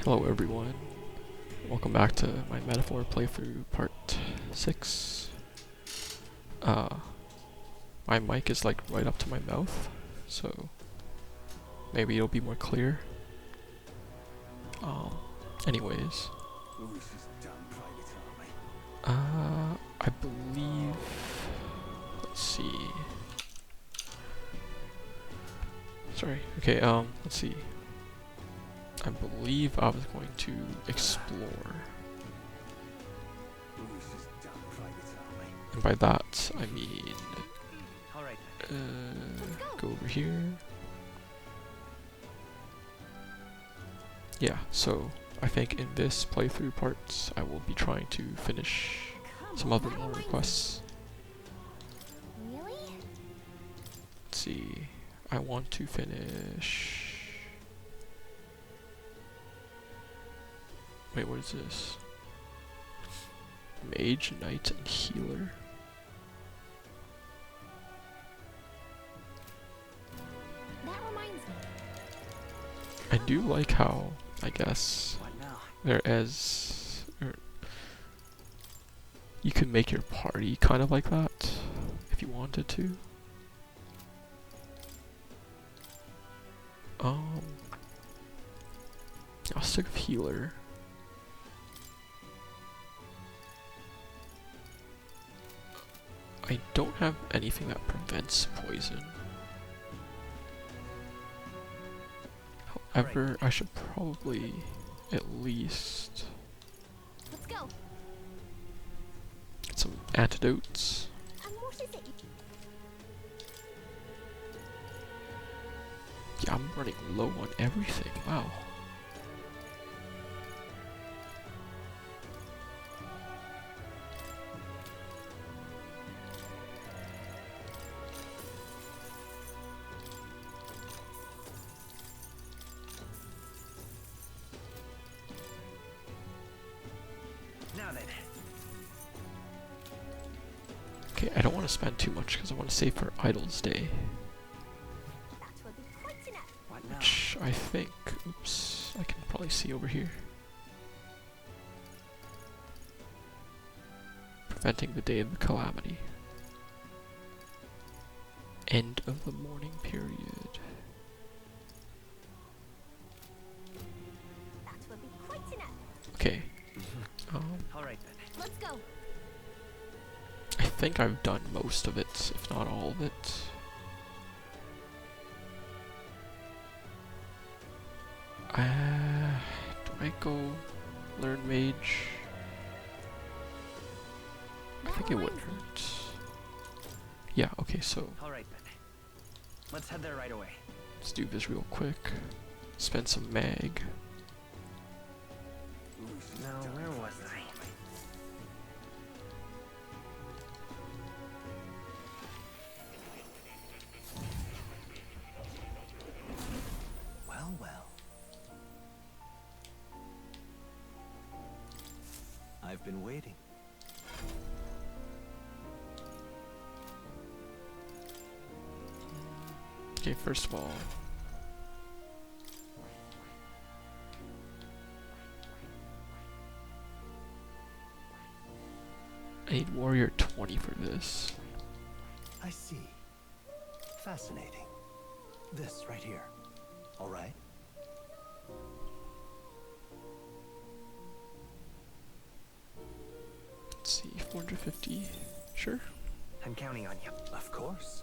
Hello everyone, welcome back to my metaphor playthrough part 6. My mic is like right up to my mouth, so maybe it'll be more clear. Anyways, I believe, let's see, let's see. I believe I was going to explore, and by that I mean go over here. Yeah, so I think in this playthrough part I will be trying to finish some other more requests. Really? Let's see, I want to finish... Wait, what is this? Mage, Knight, and Healer. That reminds me. I do like how, I guess, there is... you can make your party kind of like that, if you wanted to. I'll stick with Healer. I don't have anything that prevents poison. However, I should probably at least Let's go. get some antidotes. And what is it? Yeah, I'm running low on everything. Wow. Okay, I don't want to spend too much because I want to save for Idol's Day, That will be quite enough. which I think, oops, I can probably see over here. Preventing the day of the calamity. End of the mourning period. That will be quite enough. Okay. Alright then. Let's go. I think I've done most of it, if not all of it. Do I go learn mage? I think it wouldn't hurt. Yeah, okay, so Alright then. Let's head there right away. let's do this real quick. Spend some mag. Now, where was I? Well, well. I've been waiting. Okay, first of all, I need warrior 20 for this. I see. Fascinating. This right here. All right? Let's see, 450, sure. I'm counting on you. Of course.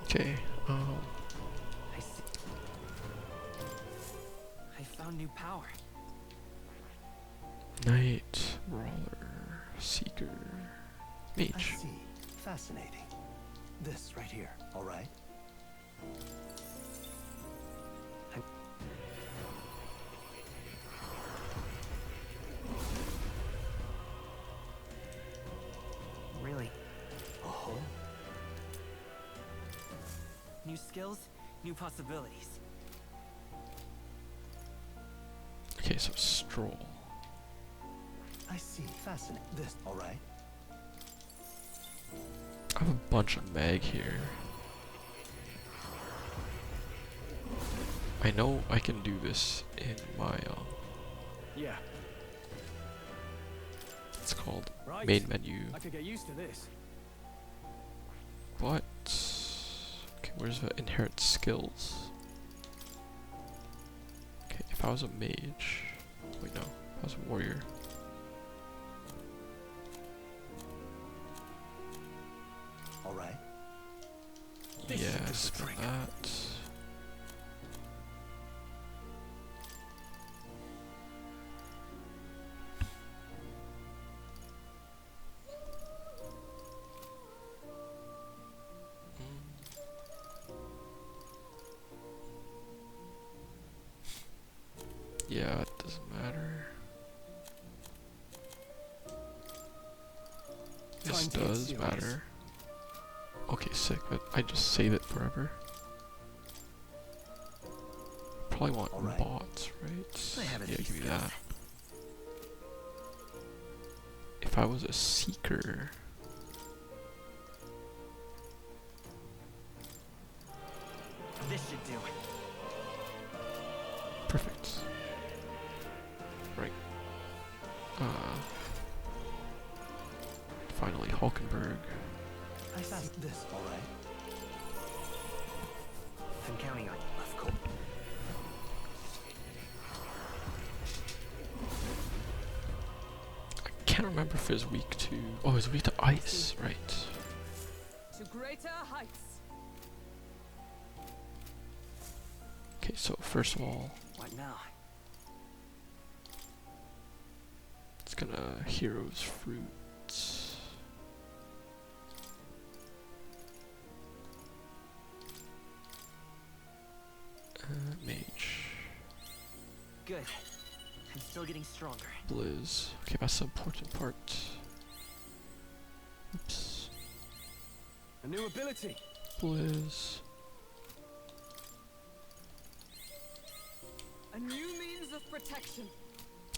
Okay, I see. I found new power. Knight, Brawler, Seeker, I Mage. see. Fascinating. This right here. All right? Really? Oh. New skills, new possibilities. Okay, so stroll. I see. Fascinating. This, all right? I have a bunch of mag here. I know I can do this in my Yeah. it's called Right. main menu. I could get used to this. But okay, where's the inherent skills? Okay, if I was a mage, wait no, if I was a warrior. All right. This should do Yes, the got trick. that. Yeah, it doesn't matter. This Time to get does serious. matter. Okay, sick, but I just save it forever. Probably want Alright. bots, right? I have a Yeah, few give me skills. that. If I was a seeker, This should do. perfect. Right. Finally, Hulkenberg. I see. This, all right? I'm counting on you. Of course. I can't remember if it's weak to. Oh, it's weak to ice, right? To greater heights. Okay, so first of all, What now? it's gonna heroes fruits. Mage. Good. I'm still getting stronger. Blizz. Okay, that's the important part. Oops. A new ability. Blizz. A new means of protection.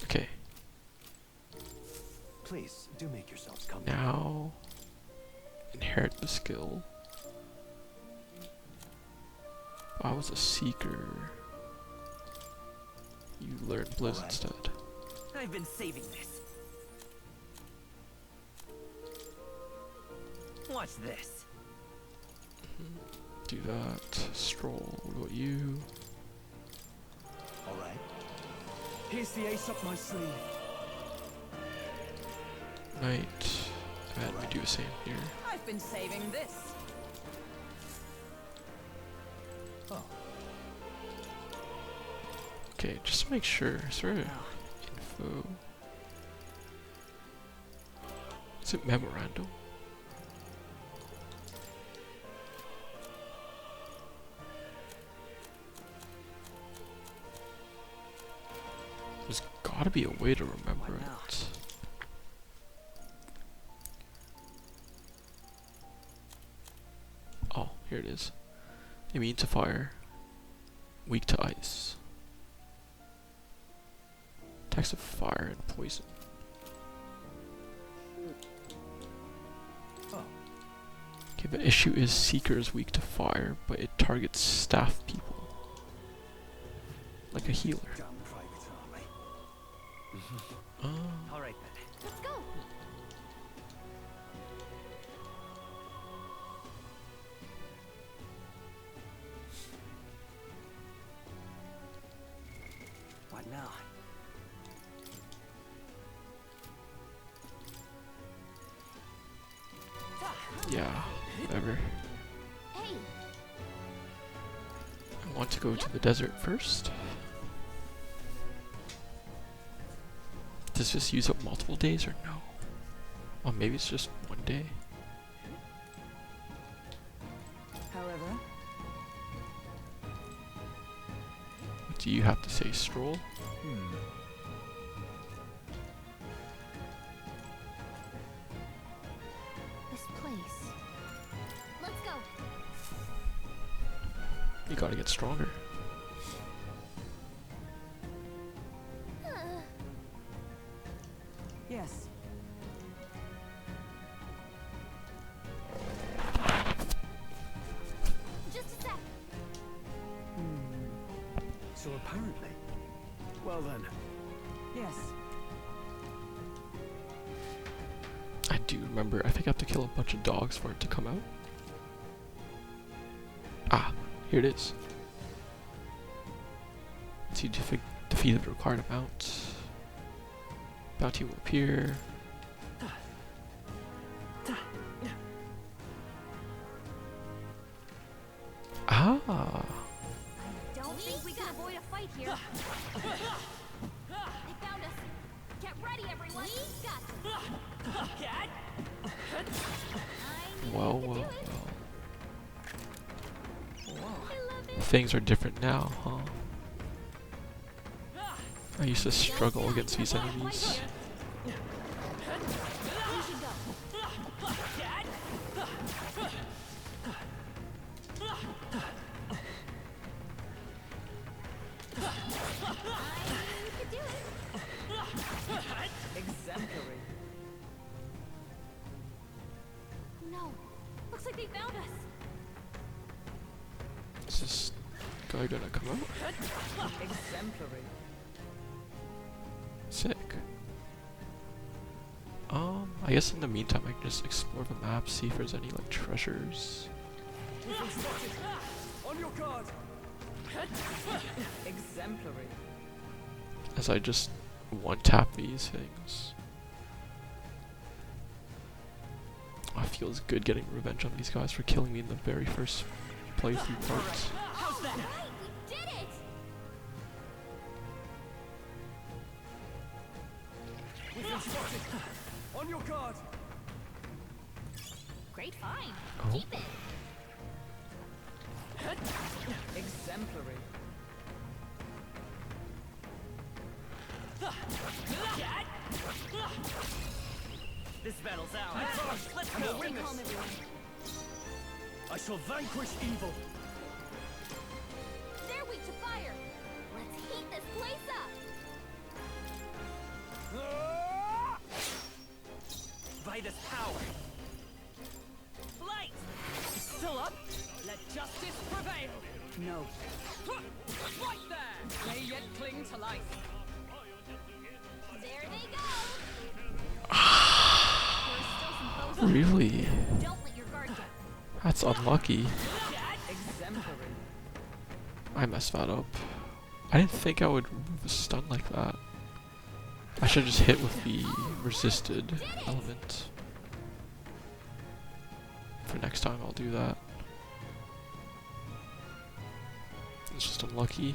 Okay, Please, do make yourselves comfortable. now inherit the skill. If I was a seeker, you learn Blizz Alright. instead. I've been saving this. Watch this. Do that. Stroll. What about you? All right. Here's the ace up my sleeve. Knight. And we do the same here. I've been saving this. Oh, Okay, just to make sure. Is there Now, info? Is it memorandum? There's gotta be a way to remember What now? it. Oh, here it is. Immune to fire. Weak to ice. Attacks of fire and poison. oh, Okay, the issue is Seeker is weak to fire, but it targets staff people. Like a healer. Damn private army. Oh. all right then. Let's go. What now? Yeah, whatever. Hey, I want to go to the desert first. Does this use up multiple days or no? Well, maybe it's just one day. However, What do you have to say, Stroll? this place. Let's go. You gotta get stronger. Yes. Just a sec. So apparently. Well then. Yes. I do remember, I think I have to kill a bunch of dogs for it to come out. Ah, here it is. Once you defeated the required amount, bounty will appear. Ah, Don't think we can avoid a fight here. They found us. Get ready, everyone. We got this. well, well, well. I love it. Things are different now, huh? I used to struggle against these enemies. We should go. I could do it. Exemplary. No. Looks like they found us. Is this guy gonna come out? Exemplary. Sick. I guess in the meantime I can just explore the map, see if there's any like treasures. We've been spotted. On your guard. Exemplary. As I just one-tap these things. Oh, it feels good getting revenge on these guys for killing me in the very first playthrough part. How's that? Right, we did it. We've been spotted. On your guard. Great find. Oh. Keep it. Exemplary. This battle's out. Let's And go. we'll win this. Calm everyone. I shall vanquish evil. They're weak to fire. Let's heat this place up. By this power. Light. Still up? Let justice prevail. No. Right there! They yet cling to life. There they go. There's still some foes out Really? there. Don't let your guard down. That's unlucky. Exemplary. I messed that up. I didn't think I would remove a stun like that. I should just hit with the resisted element. For next time I'll do that. It's just unlucky.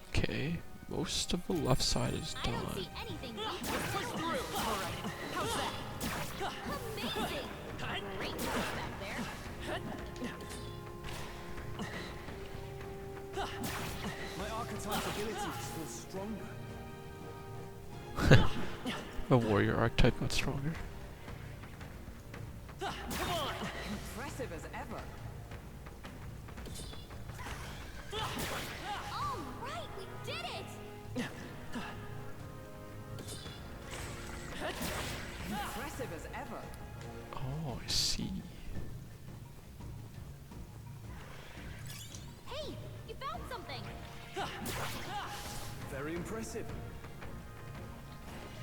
Okay, most of the left side is I don't done. see anything we can push through. All right. How's that? Amazing. Great work back there. My archetype's abilities feel stronger. The warrior archetype got stronger. Impressive as ever. All right, we did it. Impressive as ever. Oh, I see. Hey, you found something. Very impressive.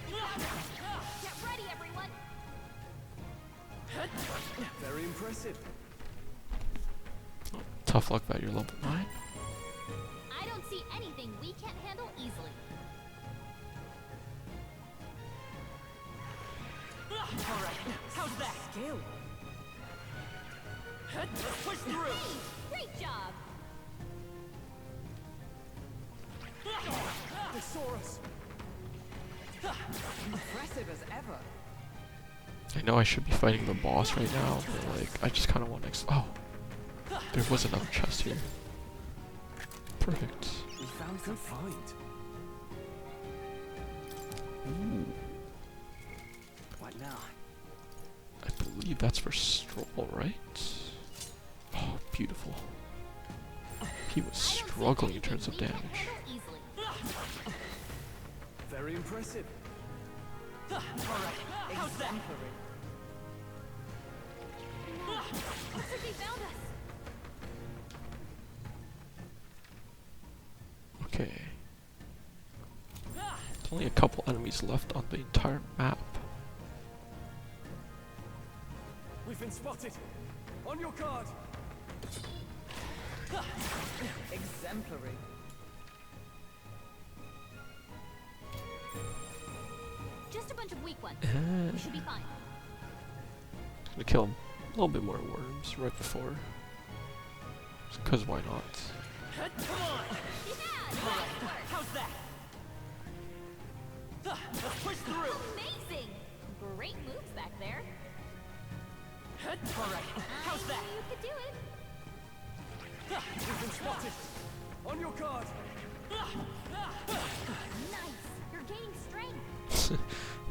Get ready, everyone. Very impressive. Tough luck that you're level 9. I don't see anything we can't handle easily. All right. How's that? Skill. Let's push through. Hey, great job. They saw us. Impressive as ever. I know I should be fighting the boss right now, but like, I just kind of want to. Oh, there was another chest here. Perfect. We found some find. Ooh, What now? I believe that's for Stroll, right? Oh, beautiful. He was struggling in terms of damage. Very impressive. Alright, how's that? Looks like they found us. Okay. There's only a couple enemies left on the entire map. We've been spotted. On your guard. Exemplary. Just a bunch of weak ones. Uh, We should be fine. Gonna kill him. A little bit more worms right before. Because why not? Come on! How's that? Let's push through! Amazing! Great moves back there. Alright, how's that? You could do it. We've been spotted. On your guard. Nice. You're gaining strength. You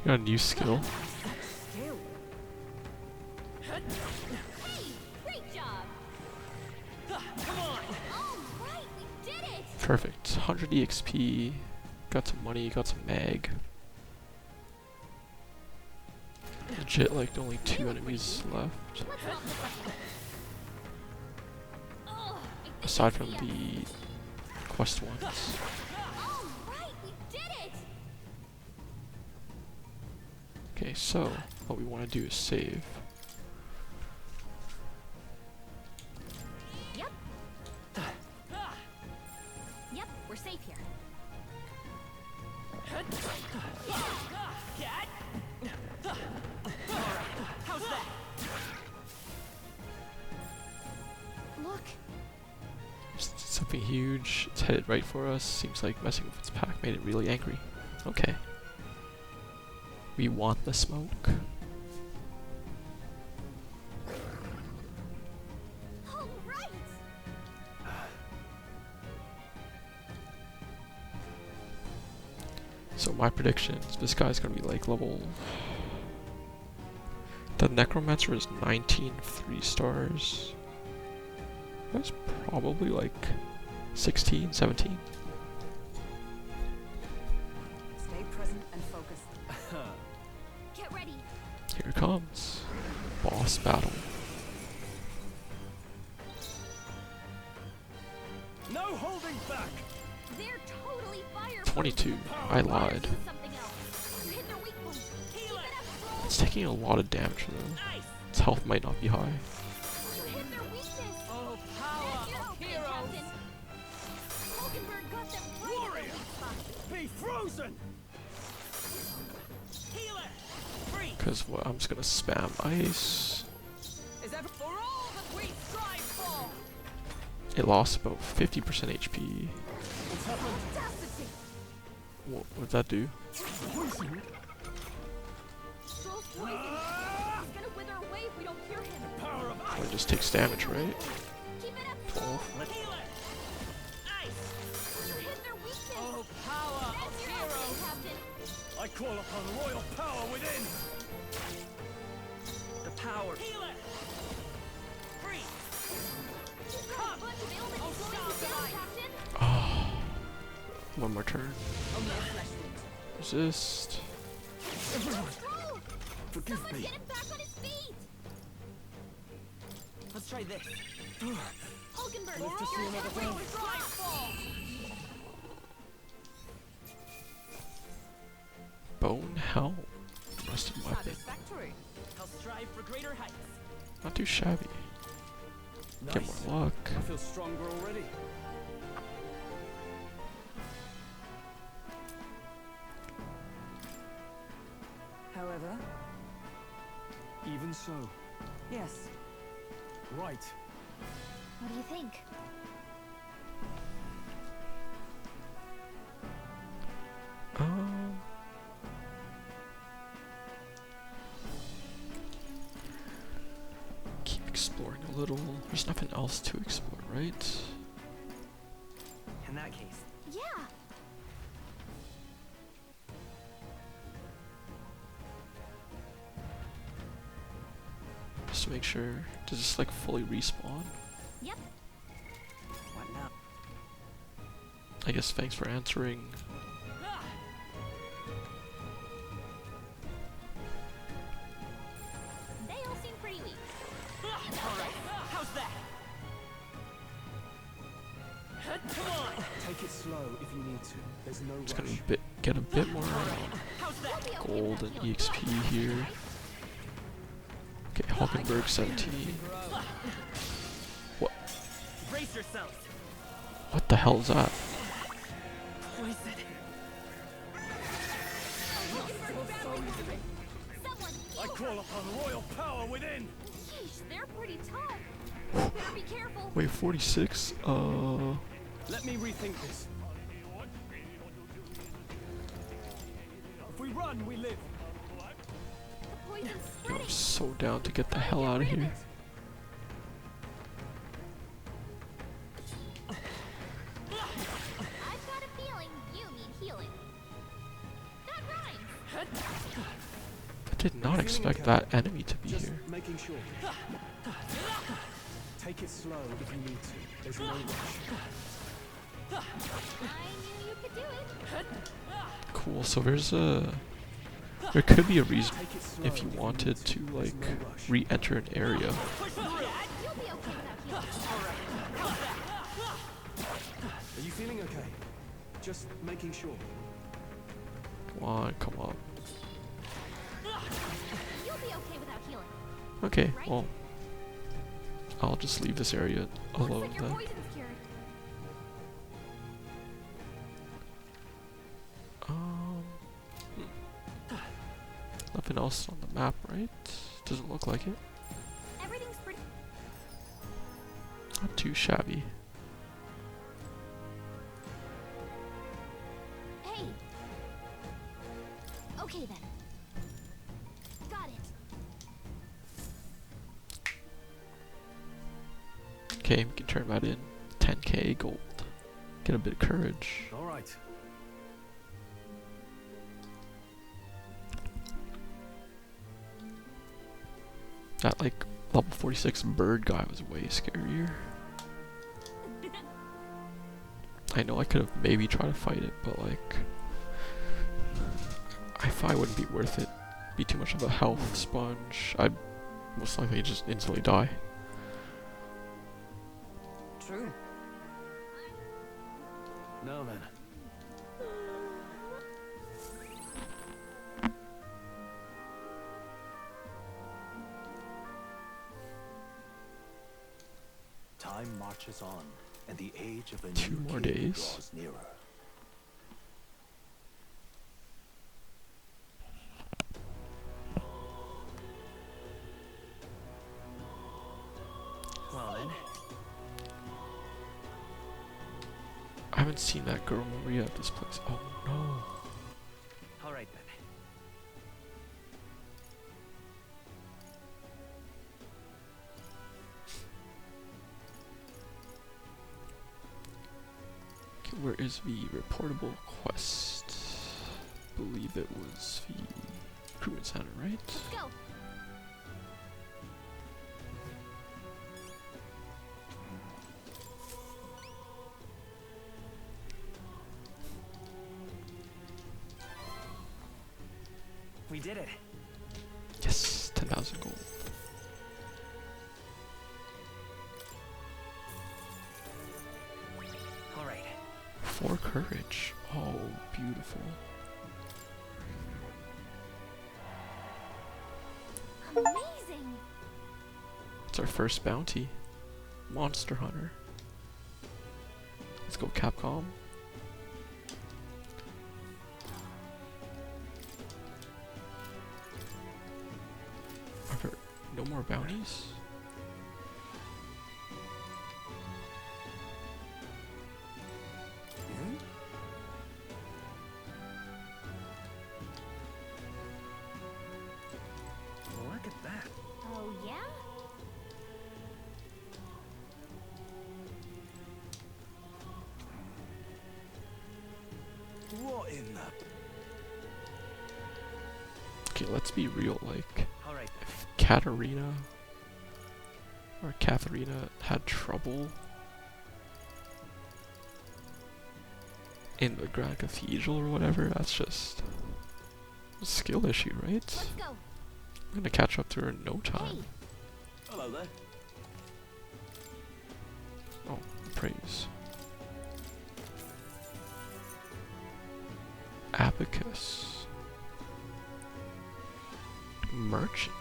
got a new skill. Skill. Hey, great job. Come on! All right, we did it. Perfect. 100 EXP. Got some money, got some mag. Legit, like, only 2 enemies left. Let's not miss it. Ugh, I think Aside I from see us. the quest ones. All right, we did it. Okay, so what we want to do is save. Yep. Yep, we're safe here. How's that? Look, Something huge. It's headed right for us. Seems like messing with its pack made it really angry. Okay. We want the smoke. all right. So my predictions, this guy's gonna be like level... The Necromancer is 19 3-stars. That's probably like 16, 17. Stay present and focused. Get ready. Here it comes. Boss battle. No holding back. They're totally fireproof. 22. I lied. Do something else. You hit their weak points. Keep it up, Stroll. It's taking a lot of damage though. Nice! Its health might not be high. You hit their weakness. Oh, That's power your of opening, heroes! Captain. Hulkenberg got them right in their weak spot. Be frozen. Healer! Free! Because what, I'm just gonna spam ice. Is ever for all that we strive for? It lost about 50% HP. Audacity. What would that do? Stroll's poison. He's gonna wither away if we don't cure him. Power of Well, ice. it just takes damage, right? Keep it up, Stroll. 12. Healer! Ice! You hit their weakness. Oh, power That's of your heroes! opening, Captain. I call upon royal power within. The power! Healer! Free! You've got a bunch of ailments slowing you down, Captain. Oh. One more turn. Only a flesh wound. Resist. Stroll! Forgive Someone me. get him back on his feet. Let's try this. Hulkenberg, Live to see you're another at day. that strive for. Bone Helm. Rusted weapon. Satisfactory. I'll strive for greater heights. Not too shabby. Get Nice. more luck. I feel stronger already. However, Even so. yes, Right. What do you think? Keep exploring a little. There's nothing else to explore, right? In that case, Yeah. just to make sure. Does this like fully respawn? Yep. What now? I guess thanks for answering. They all seem pretty weak. Alright, how's that? Come on! Take it slow if you need to. There's no It's rush. gonna get a bit more How's that? You'll be okay gold without and healing. EXP here. Okay, Hulkenberg 17. What? Brace yourselves! What the hell is that? Poison! Someone I heal call upon royal power within! Yeesh, they're pretty tough. Better be careful. Wait, 46? Let me rethink this. If we run, we live. The poison's Yo, spreading. I'm so down to get the hell out of here. I've got a feeling you need healing. That rhymes. I did not expect that enemy to be Just here. making sure. Take it slow if you need to. There's no rush. I knew you could do it. Cool, so there could be a reason Take it slow if you need wanted to There's like no rush. re-enter an area. You'll be okay without healing. Are you feeling okay? Just making sure. Come on, come on. You'll be okay without healing. Okay, well, I'll just leave this area Looks alone like your then. poison's cured. Nothing else on the map, right? Doesn't look like it. Everything's pretty. Not too shabby. Hey. Okay then. Got it. Okay, we can turn that in. 10k gold. Get a bit of courage. All right. That like level 46 bird guy was way scarier. I know I could have maybe tried to fight it, but like I thought it wouldn't be worth it. Be too much of a health sponge. I'd most likely just instantly die. True. No, man. Time marches on, and the age of a 2 new more king days. draws nearer. Well then, I haven't seen that girl Maria at this place. Oh no. alright then. Okay, where is the reportable quest? Believe it was the recruitment center, right? Let's go. We did it. Yes, 10,000 gold. Alright. 4 courage. Oh, beautiful. Amazing. It's our first bounty. Monster Hunter. Let's go, Capcom. Are there no more bounties? Look at that. Oh yeah? What in the... Okay, let's be real, like, Alright. if Katarina or Katharina had trouble in the Grand Cathedral or whatever. That's just a skill issue, right? Let's go. I'm gonna catch up to her in no time. Hello there. Oh, praise. Abacus. Merchant.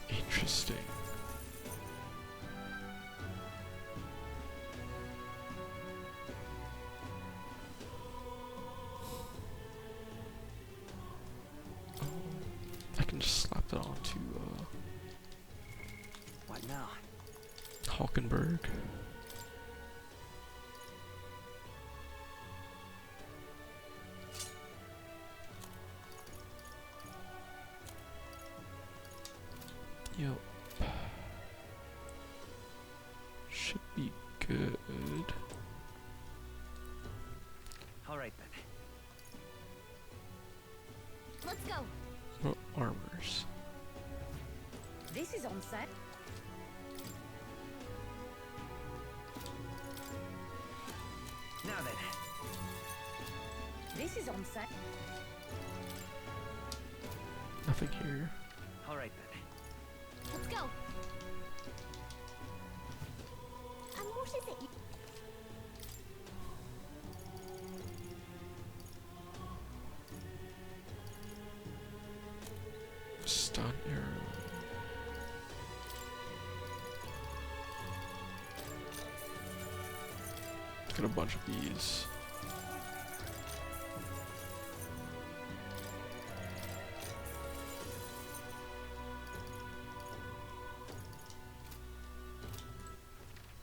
Interesting. Oh, I can just slap that onto What now? Hulkenberg. Yep. Should be good. All right then. Let's go. What armors? This is on set. Now then. This is on set. Nothing here. All right then. Let's go. And what is it? Stun arrow. Got a bunch of these.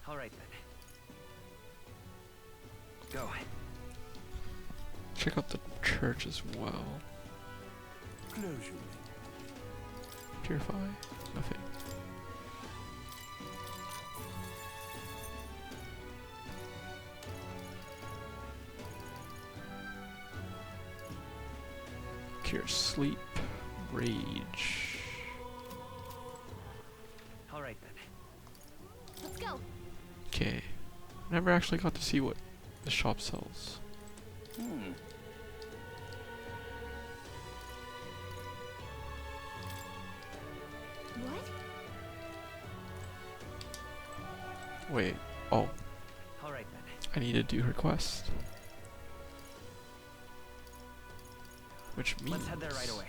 All right then. Go. Check out the church as well. Close your Purify. Nothing. Cure sleep. Rage. All right then. Let's go. Okay. Never actually got to see what the shop sells. What? Wait. Oh, All right then. I need to do her quest. Which means Let's head there right away.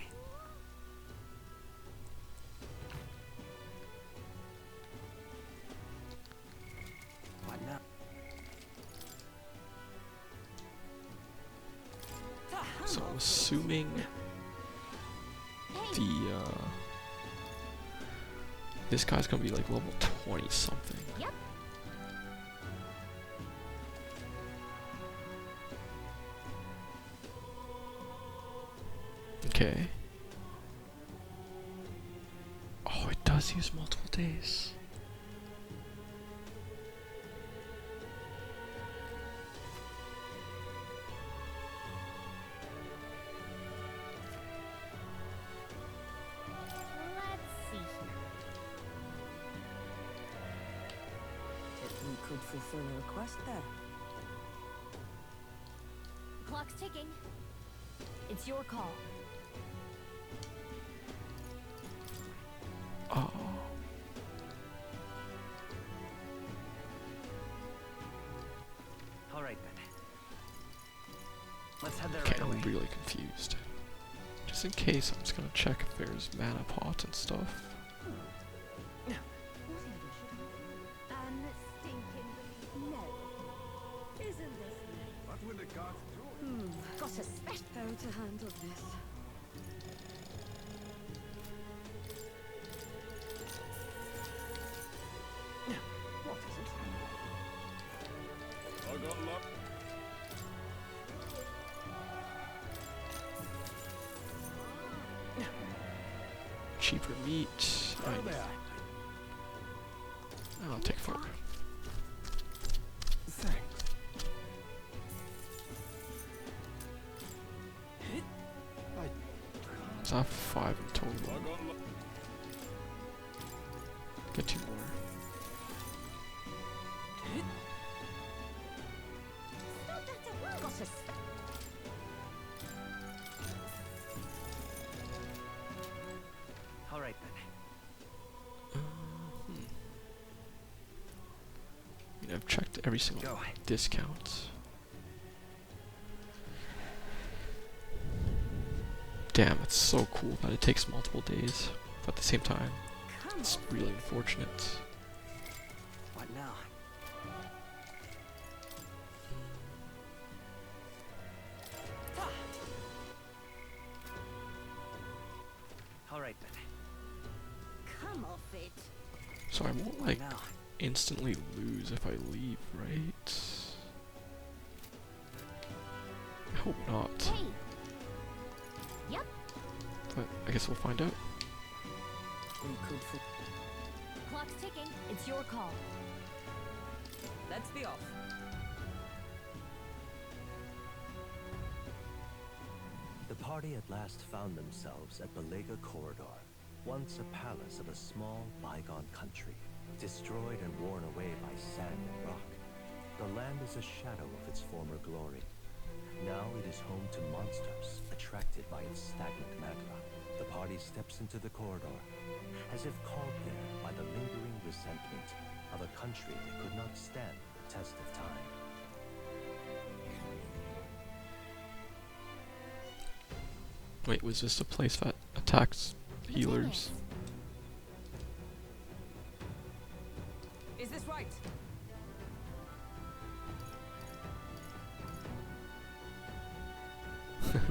What now? So I'm assuming Hey. the this guy's gonna be like level 20 something. Yep. Okay. Oh, it does use multiple days. Let's see here. If we could fulfill a request there. Clock's ticking. It's your call. Oh. All right then. Let's head there Okay, right away. I'm really confused. Just in case, I'm just gonna check if there's mana pots and stuff. Unstinking. No. Isn't this nice? What will the gods do? Got a special. How to handle this? What is it? I got luck. Cheaper meat. Hello there. I'll take 4. Thanks. So I have 5 in I total. got luck. Get 2 more. Got us. All right then. I mean, I've checked every single Go. discount. Damn, it's so cool that it takes multiple days. But at the same time, Come it's on. really unfortunate. What now? All right then. Come off it. So I won't What like now? instantly lose if I leave, right? I hope not. Hey. Yep. But I guess we'll find out. We could Clock's ticking. It's your call. Let's be off. The party at last found themselves at Belega Corridor, once a palace of a small, bygone country, destroyed and worn away by sand and rock. The land is a shadow of its former glory. Now it is home to monsters attracted by its stagnant magma. The party steps into the corridor, as if called there by the lingering resentment of a country that could not stand the test of time. Wait, was this a place that attacks healers? Is this right?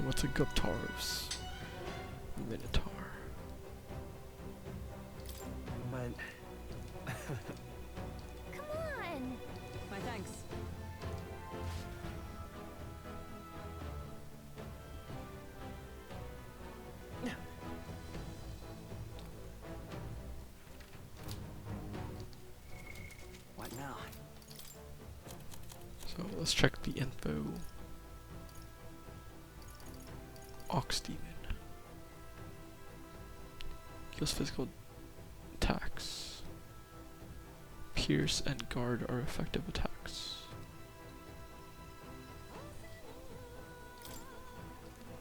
What's a guaptauros? Minotaur. But Come on. My thanks. what now? So let's check the info. Ox Demon. Heals physical attacks. Pierce and guard are effective attacks.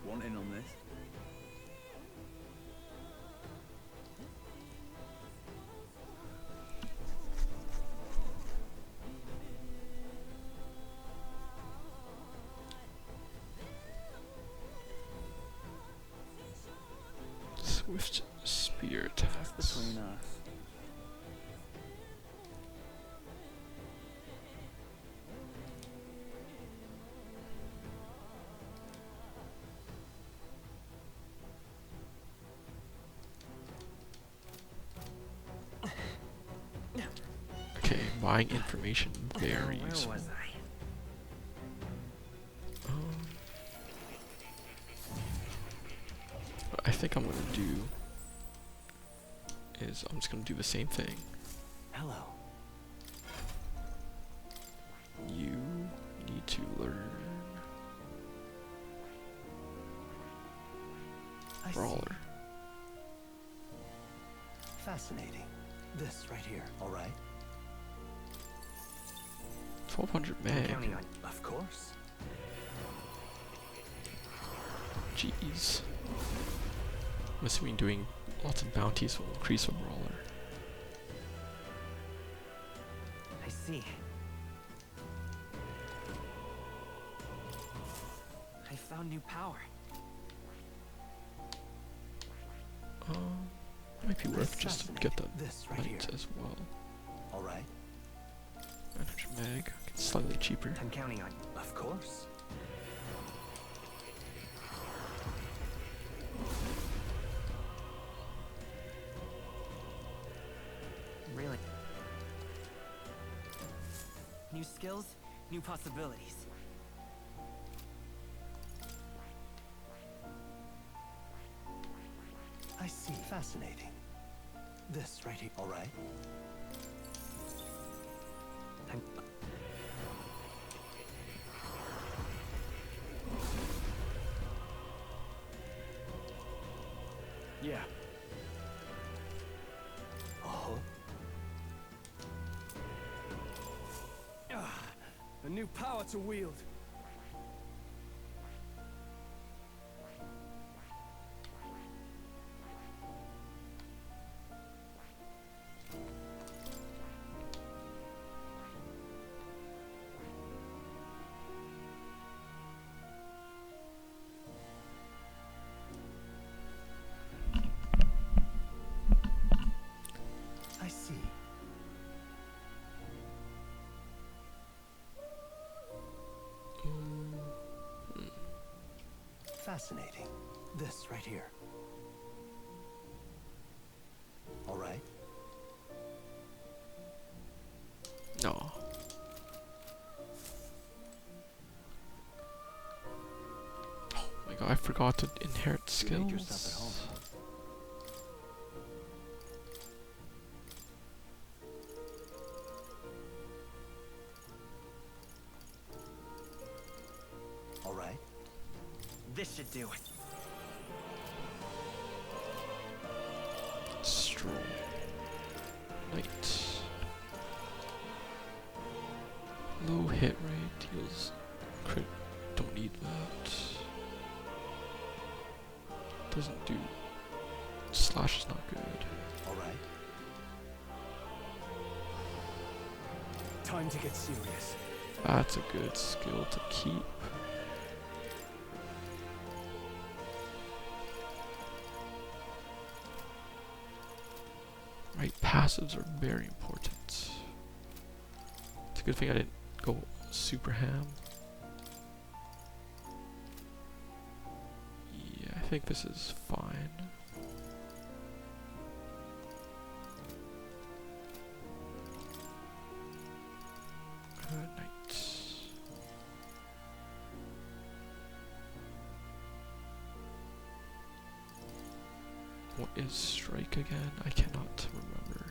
Want in on this? Swift spear attacks. Between us. Okay, buying information very Where useful. was I? What I think I'm gonna do is I'm just gonna do the same thing. Hello. You need to learn I see. Brawler. Fascinating. This right here, all right? 1200 I'm meg. counting on. Of course. Jeez. I'm assuming doing lots of bounties will increase a brawler. I see. I found new power. Might be worth just to get the This right knight here. as well. All right. 900 meg. It's slightly cheaper. I'm counting on you. Of course. Really? New skills, new possibilities. I see. Fascinating. This right here. All right. I'm Yeah. Oh. new power to wield. I see. Fascinating. This right here. All right. No. Oh my god, I forgot to inherit You make yourself at skills. home. All right. This should do it. Stroll. Knight. Low hit rate deals crit. Don't need that. Doesn't do. Slash is not good. All right. Time to get serious. That's a good skill to keep. Right, passives are very important. It's a good thing I didn't go super ham. Yeah, I think this is fine. Knight. What is strike again? I cannot remember.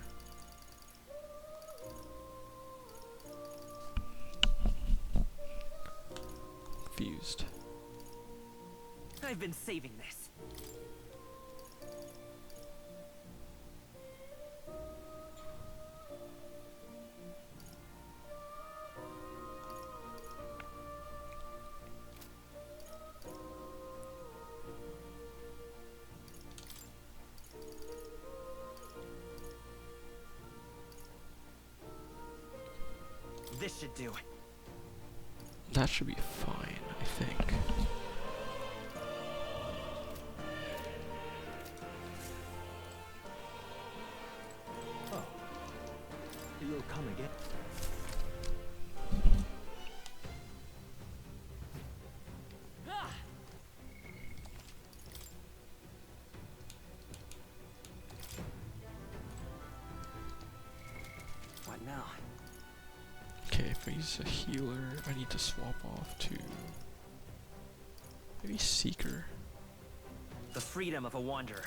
Confused. I've been saving this. This should do it. That should be fine, I think. Oh. You'll come again. What now? Okay, if he's a healer, I need to swap off to maybe Seeker. The freedom of a wanderer.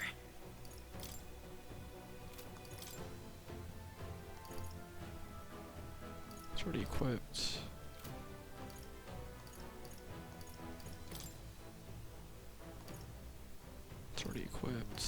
It's already equipped. It's already equipped.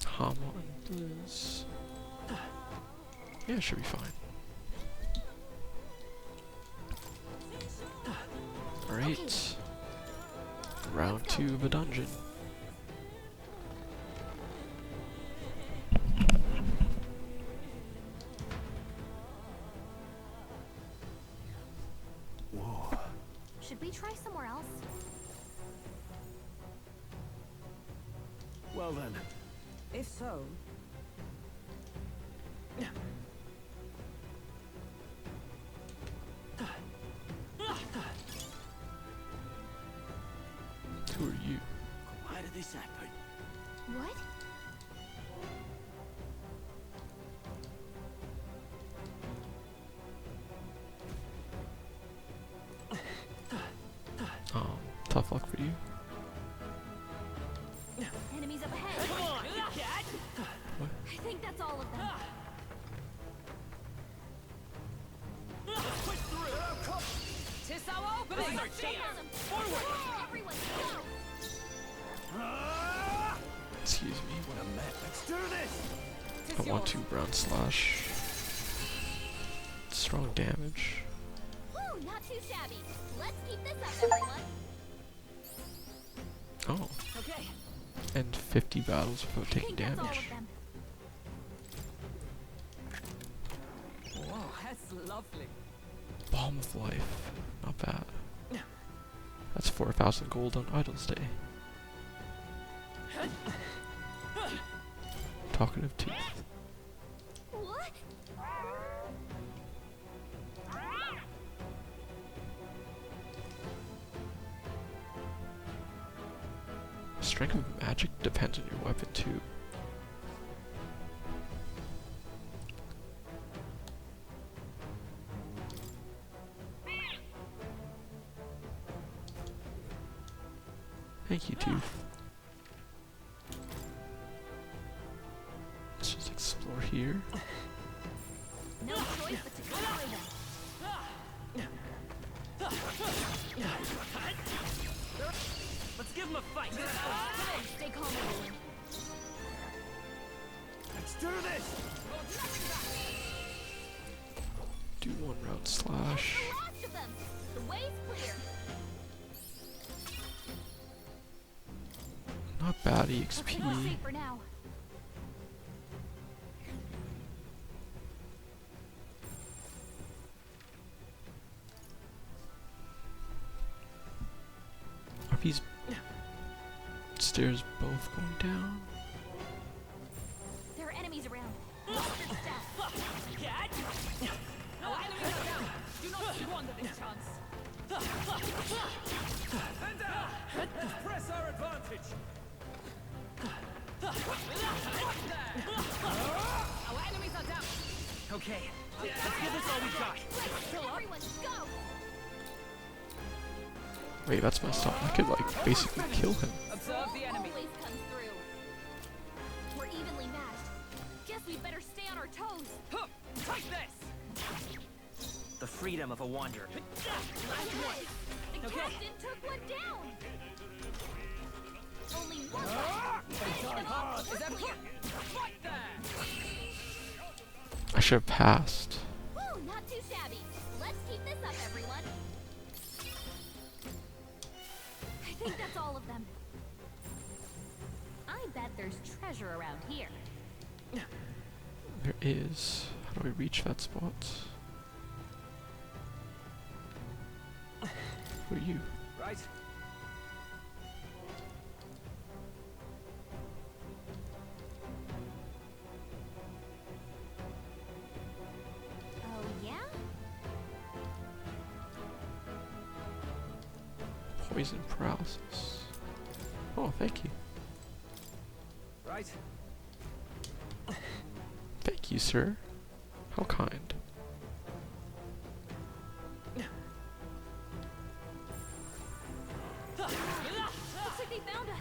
Hama and Liz. Yeah, it should be fine. Alright. Round 2 of a dungeon. Whoa. Should we try somewhere else? Well then. If so, Who are you? Why did this happen? What? Enemies up ahead. Come on, you cat! I think that's all of them. Let's push through! Tis our opening! Our Stay chance! on them. Forward! Everyone, go! Excuse me. Let's do this! I want to brown slash. Strong damage. Woo, not too shabby. Let's keep this up, everyone. Oh. Okay. And 50 battles without I taking think that's all of damage. them. Wow, that's lovely. Balm of Life. Not bad. That's 4,000 gold on Idol's Day. Talkative Tooth. What? Strength of magic depends on your weapon too. Thank you, Tooth. Let's just explore here. No choice but to destroy them. Let's give him a fight! Stay calm, everyone. Let's do this! Do one round slash. The last of them. The way's clear. Not bad Okay, we're EXP. safe for now. Are these stairs both going down? There are enemies around. Watch your step. Cat! Our enemies are down. Do not squander this chance. And let's press our advantage! Our enemies are down. Okay, let's give this all we got. Everyone, go! Wait, that's messed up. I could like basically kill him. Observe the enemy. Always comes through. We're evenly matched. Guess we better stay on our toes. Huh, take this. The freedom of a wanderer. The Okay. captain took one down. Only one left. Finish them off. Is that clear? Right there. I should have passed. Woo, not too shabby. Let's keep this up, everyone. I think that's all of them. I bet there's treasure around here. There is. How do we reach that spot? Who are you? Right? Oh, yeah? Poison paralysis. Oh, thank you. Right? Thank you, sir. How kind. Looks like they found us.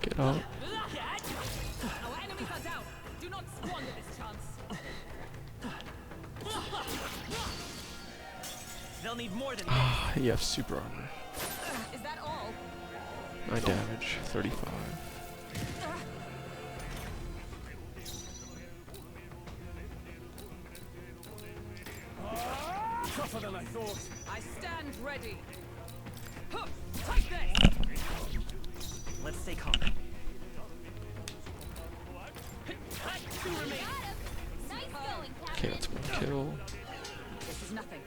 Get up. Our enemies are down. Do not squander this chance. They'll need more than Ah, you have super armor. Is that all? 9 damage, 35. Tougher than I thought. I stand ready. Huh, take this. Let's stay calm. Two remain. Got him. Nice going, Okay, Captain. that's one kill. This is nothing.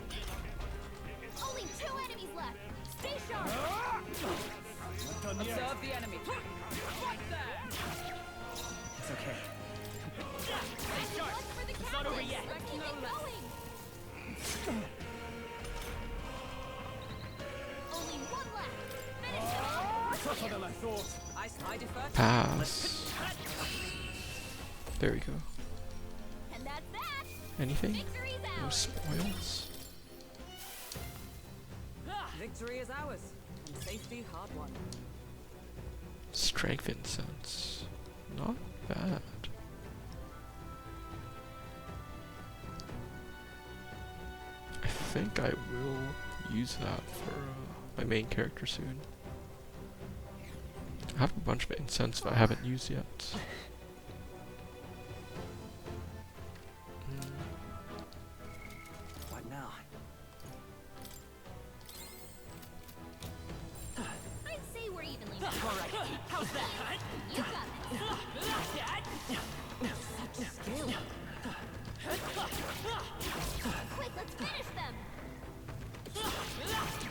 Only 2 enemies left. Stay sharp. Not done yet. Observe the enemy. Right there. It's okay. One for the not over captain. yet. Let's keep it going. Only one left. Finish him off. Tougher than I thought. I defer. Pass. There we go. And that's that. Anything? Victory's No ours. spoils? Victory is ours, and safety hard won. Strength incense. Not bad. I think I will use that for my main character soon. I have a bunch of incense that I haven't used yet. What now? I'd say we're evenly matched. All right. How's that? You got this. Such a skill. Quick, let's finish them.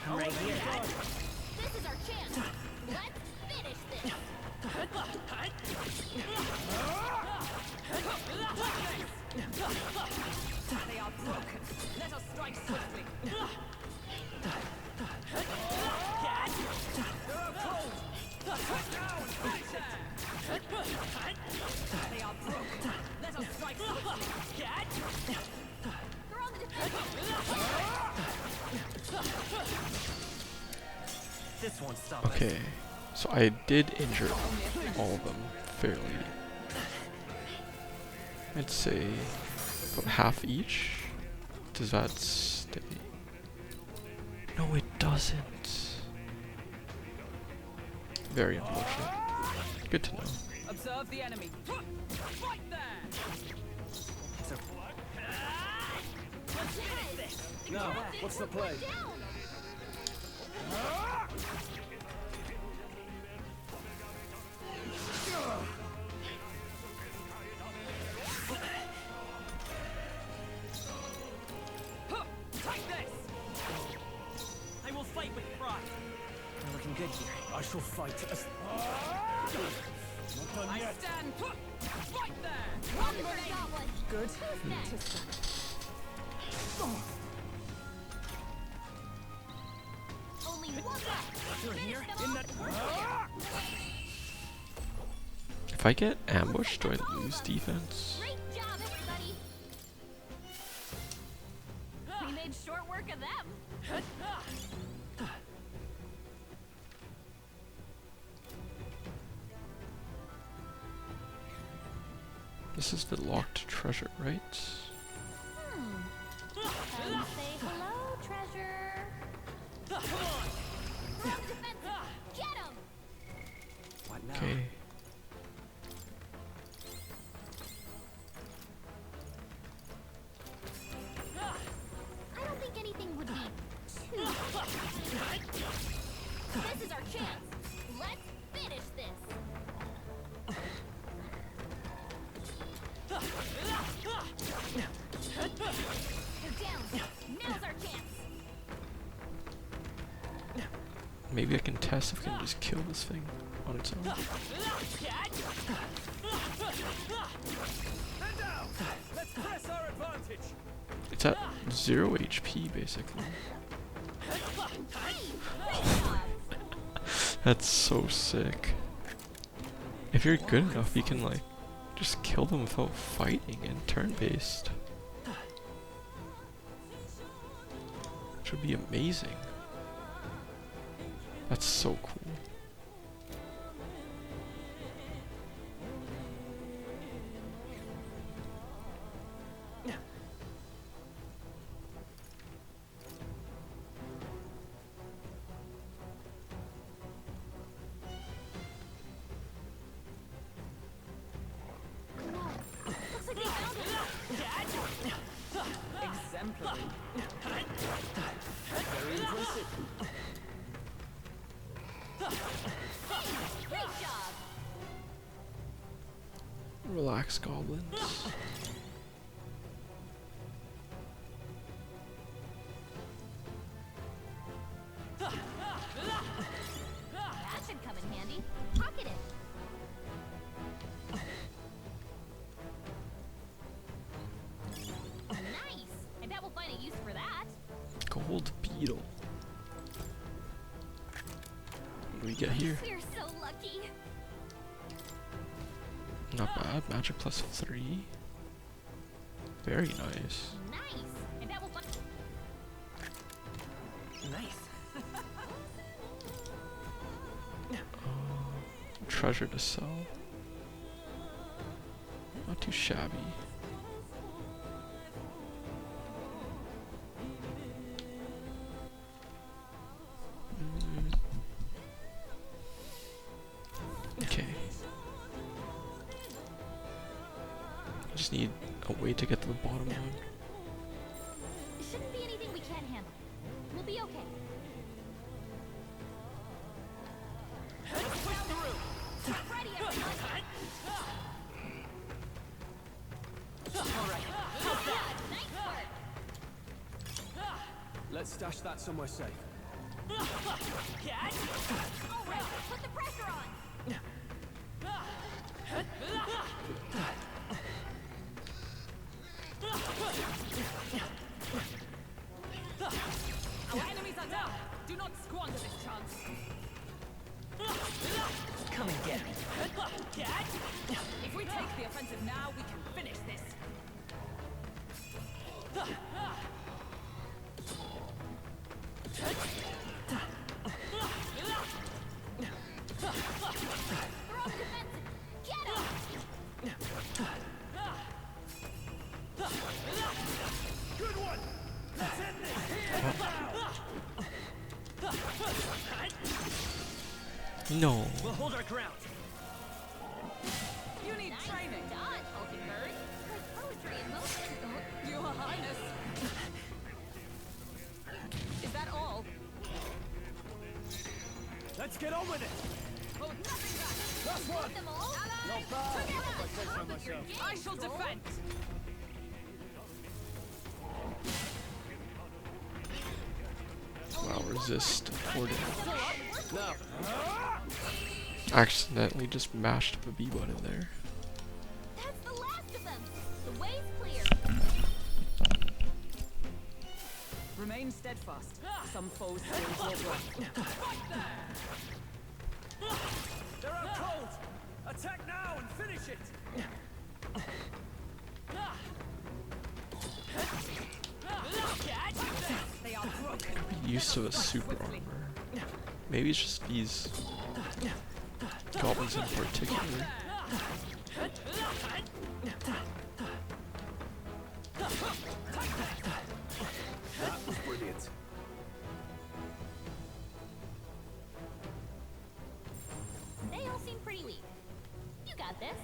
I'm right here. This is our chance. Let's finish this. They are broken. Let us strike swiftly. They are broken. Let us strike swiftly. They're on the defensive. This won't stop us. Okay, so I did injure all of them fairly. I'd say about half each. Does that stay? No, it doesn't. Very unfortunate. Good to know. Observe the enemy. Right there. Now, what's the play? Down. Take this. I will fight with pride. We're looking good here. I shall fight as... Not done I yet. stand. Right there. Officer got one. Good. Who's next? Only one left. You're here? Finish them In off. that... If I get ambushed, do I lose defense? Great job, everybody. We made short work of them. This is the locked treasure, right? Come say hello, treasure. We're on defensive. Get him. What now? Okay. I don't think anything would be too. This is our chance. Let's finish this. They're down. Now's our chance. Maybe I can test if I can just kill this thing on its own. And down. Let's press our advantage. It's at 0 HP basically. Great job. That's so sick. If you're good enough, you can like just kill them without fighting and turn-based. Which would be amazing. That's so cool. Looks like they found it. Exemplary. Very impressive. Great job. Relax, goblins. That should come in handy. Pocket it. Nice. I bet we'll find a use for that. Gold beetle. What do we get here? We're so lucky. Not bad. Magic +3. Very nice. Nice. And that will find Nice. Treasure to sell. Not too shabby. Okay. Just need a way to get to the bottom one. It shouldn't be anything we can't handle. We'll be okay. Let's push through. Ready, everyone. All right. Nice work. Let's stash that somewhere safe. Catch. All right, put the pressure on. Our enemies are down. Do not squander this chance. Come and get me. Catch! If we take the offensive now, we can finish this. Throw defensive. Get him. Good one! Let's end this here now! No. We'll hold our ground. You need Nice training. dodge, Hulkenberg. Like poetry in motion. Your Highness. Is that all? Let's get on with it! Oh, nothing back. Last one! Them all. Not bad! Together. I say so myself. I shall defend. Wow, resist 4 damage. Now, Accidentally just mashed up a B button there. That's the last of them. The way's clear. Remain steadfast. Some foes still will work. They're out cold! Attack now and finish it! They are broken. Use of a super armor. Maybe it's just these goblins in particular. That was brilliant. They all seem pretty weak. You got this.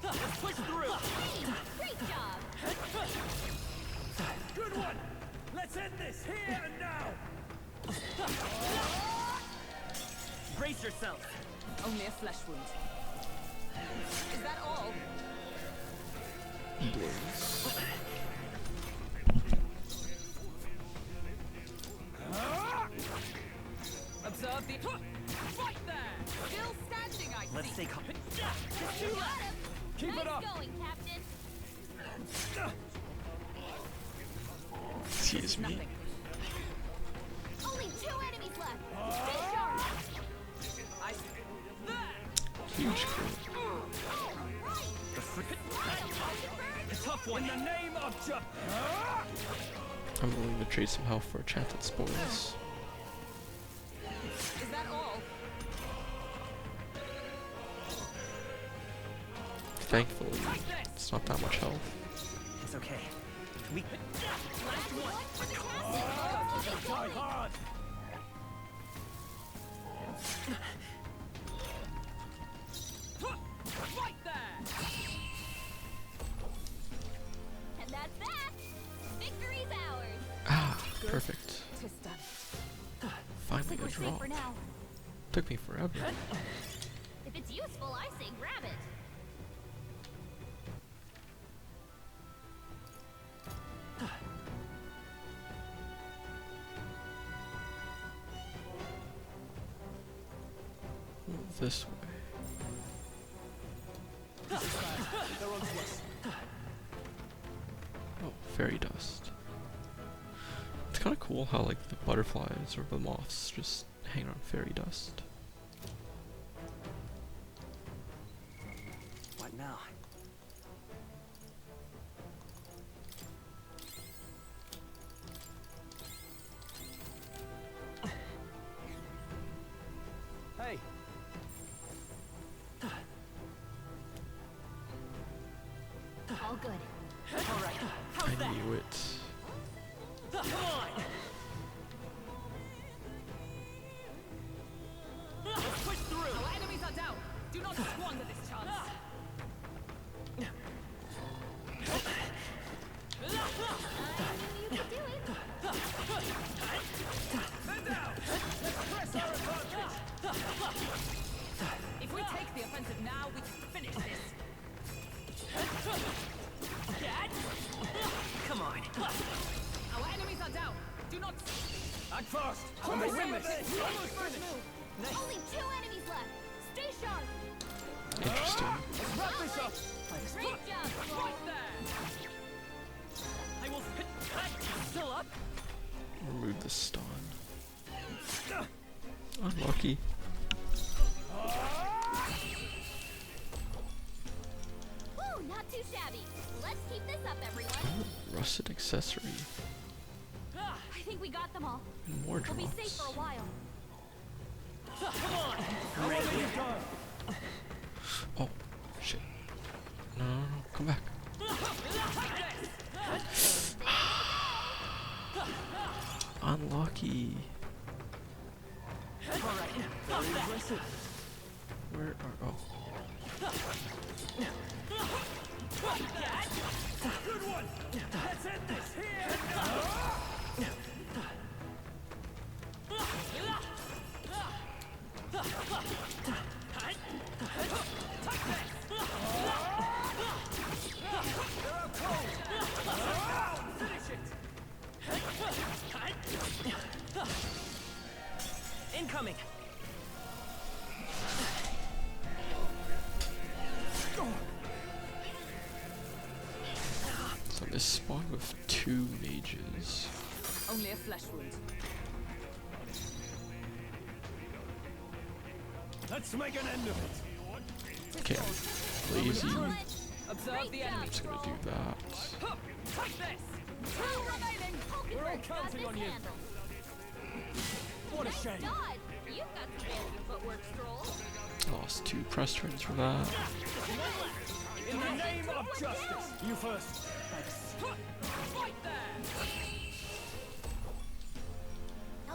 Let's push through. Hey, great job. Good one! Let's end this here and now! Brace yourself. Only a flesh wound. Is that all? Blaze. Observe the... Right there! Still standing, I Let's see. stay calm. You got him. Keep nice it up! going, Captain. Excuse me. Nothing. Only 2 enemies left. Be sharp. I see. There! Huge crit. All right. A tough one. In the name of I'm willing to trade some health for a chat that spoils. Is that all? Thankfully, it's not that much health. It's okay. We Last one for the captain. Keep it try going. hard! Right there! And that's that. Victory's ours. Ah, perfect. Tis done. Finally We're a safe drop. for now. Took me forever. If it's useful, I say grab it. This way. they're on to us. Oh, fairy dust. It's kind of cool how like the butterflies or the moths just hang on fairy dust. What now? it. Come on! Let's push through! Our enemies are down. Do not squander this chance. You can do it. Men down! Let's press our advantage! If we take the offensive now, we can finish this. Come on! Our enemies are down. Do not. Act fast! And they win this! Almost first move. Only 2 enemies left. Stay sharp. Interesting. Let's wrap this up! Great job, Squall. Right there. I will hit. Still up? Remove the stun. Unlucky. Woo, not too shabby. Let's keep this up, everyone. Oh, rusted accessory. I think we got them all. And more We'll be safe drops. for a while. Oh, shit. No, no, no, come back. Unlucky. Where are, oh. Good one! Let's end this here! Incoming! So this spawn with 2 mages. Only a flesh wound. Let's make an end of it! Okay, lazy. I'm Observe the enemy. just gonna do that. Take this. 2 remaining. We're all Hulkenberg's got counting this on you. handled. What a Nice shame! dodge. You've got some fancy footwork, Stroll. Lost 2 press turns for that. In the name of justice! You first! Right there.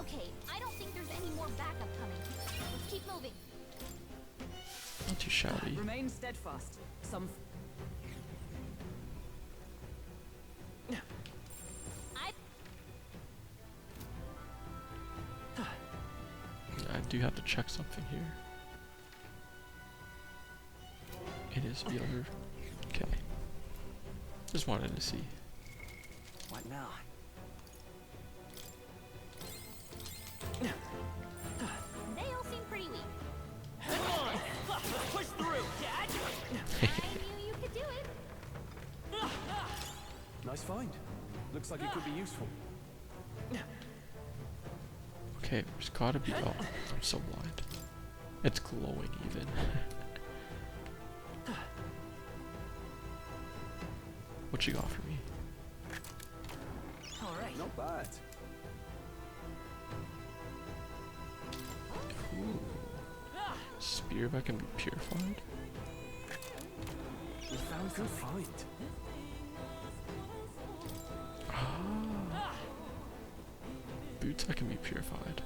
Okay, I don't think there's any more backup coming. Let's keep moving. Not too shabby. Remain steadfast. Some. I do have to check something here. It is Belega. Okay. Just wanted to see. What now? They all seem pretty weak. Come on! Let's push through! I knew you could do it. Nice find. Looks like it could be useful. Okay, there's gotta be. Oh, I'm so blind. It's glowing even. What you got for me? All right. Not bad. Ooh. Spear that can be purified. We found good find. Ah. Boots that can be purified.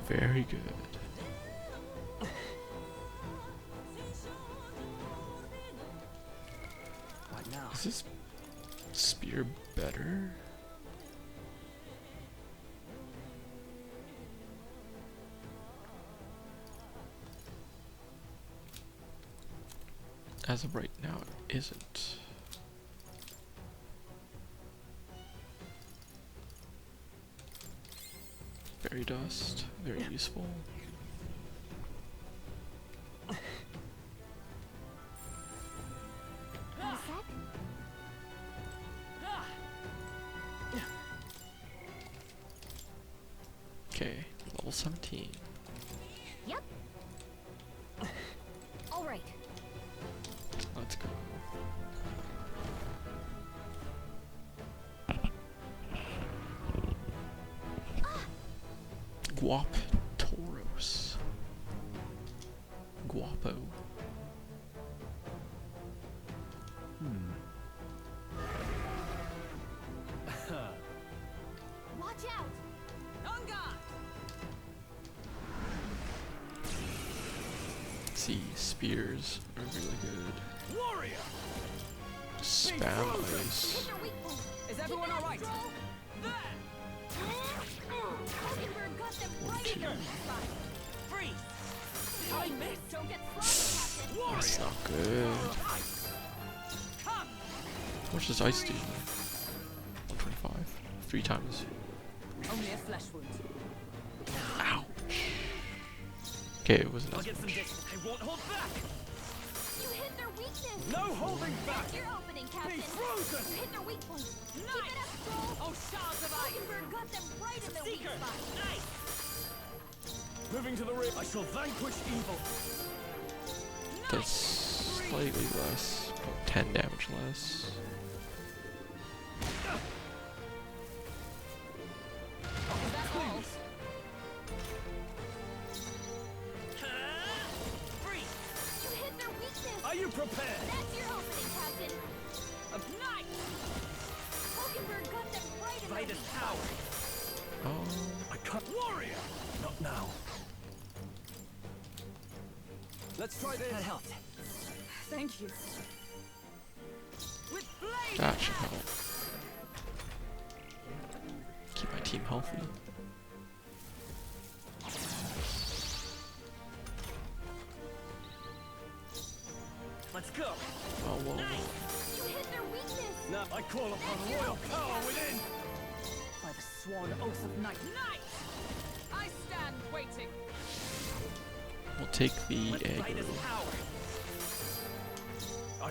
Very good. What now? Is this spear better? As of right now, it isn't. Fairy dust, very useful. All set? Okay, level 17. Yep. All right. Let's go. Guaptauros. Guapo. icy spears are really good. Warrior! Spam ice. Hit their weak point. Is everyone Keep it up, alright? Troll. Mockingbird got them right in their weak spot. Freeze! I missed. Don't get sloppy, Captain. That's not good. Come! How much does ice do? 125. 3 times. Only a flesh wound. Ouch. Okay, it wasn't I'll as get some much. distance. I won't hold back! You hit their weakness. No holding back! That's your opening, Captain. frozen! You hit their weak point. Keep it up, Troll. Oh, shards of ice! Mockingbird got them right in their weak Seeker! spot. Nice! Moving to the rear. I shall vanquish evil. That's slightly less. About 10 damage less. Is that all? Freeze! You hit their weakness. Are you prepared? That's your opening, Captain. Nice! Mockingbird got them right in their By the weak tower! Oh, I can't. Warrior! Not now. Let's try this. That helped. Thank you. With blade! that should help. Keep my team healthy. Let's go! Oh, whoa. You hit their weakness. Now I call upon royal power within. By the sworn oath of night. Night! I stand waiting. We'll take the Let's egg. buy this power!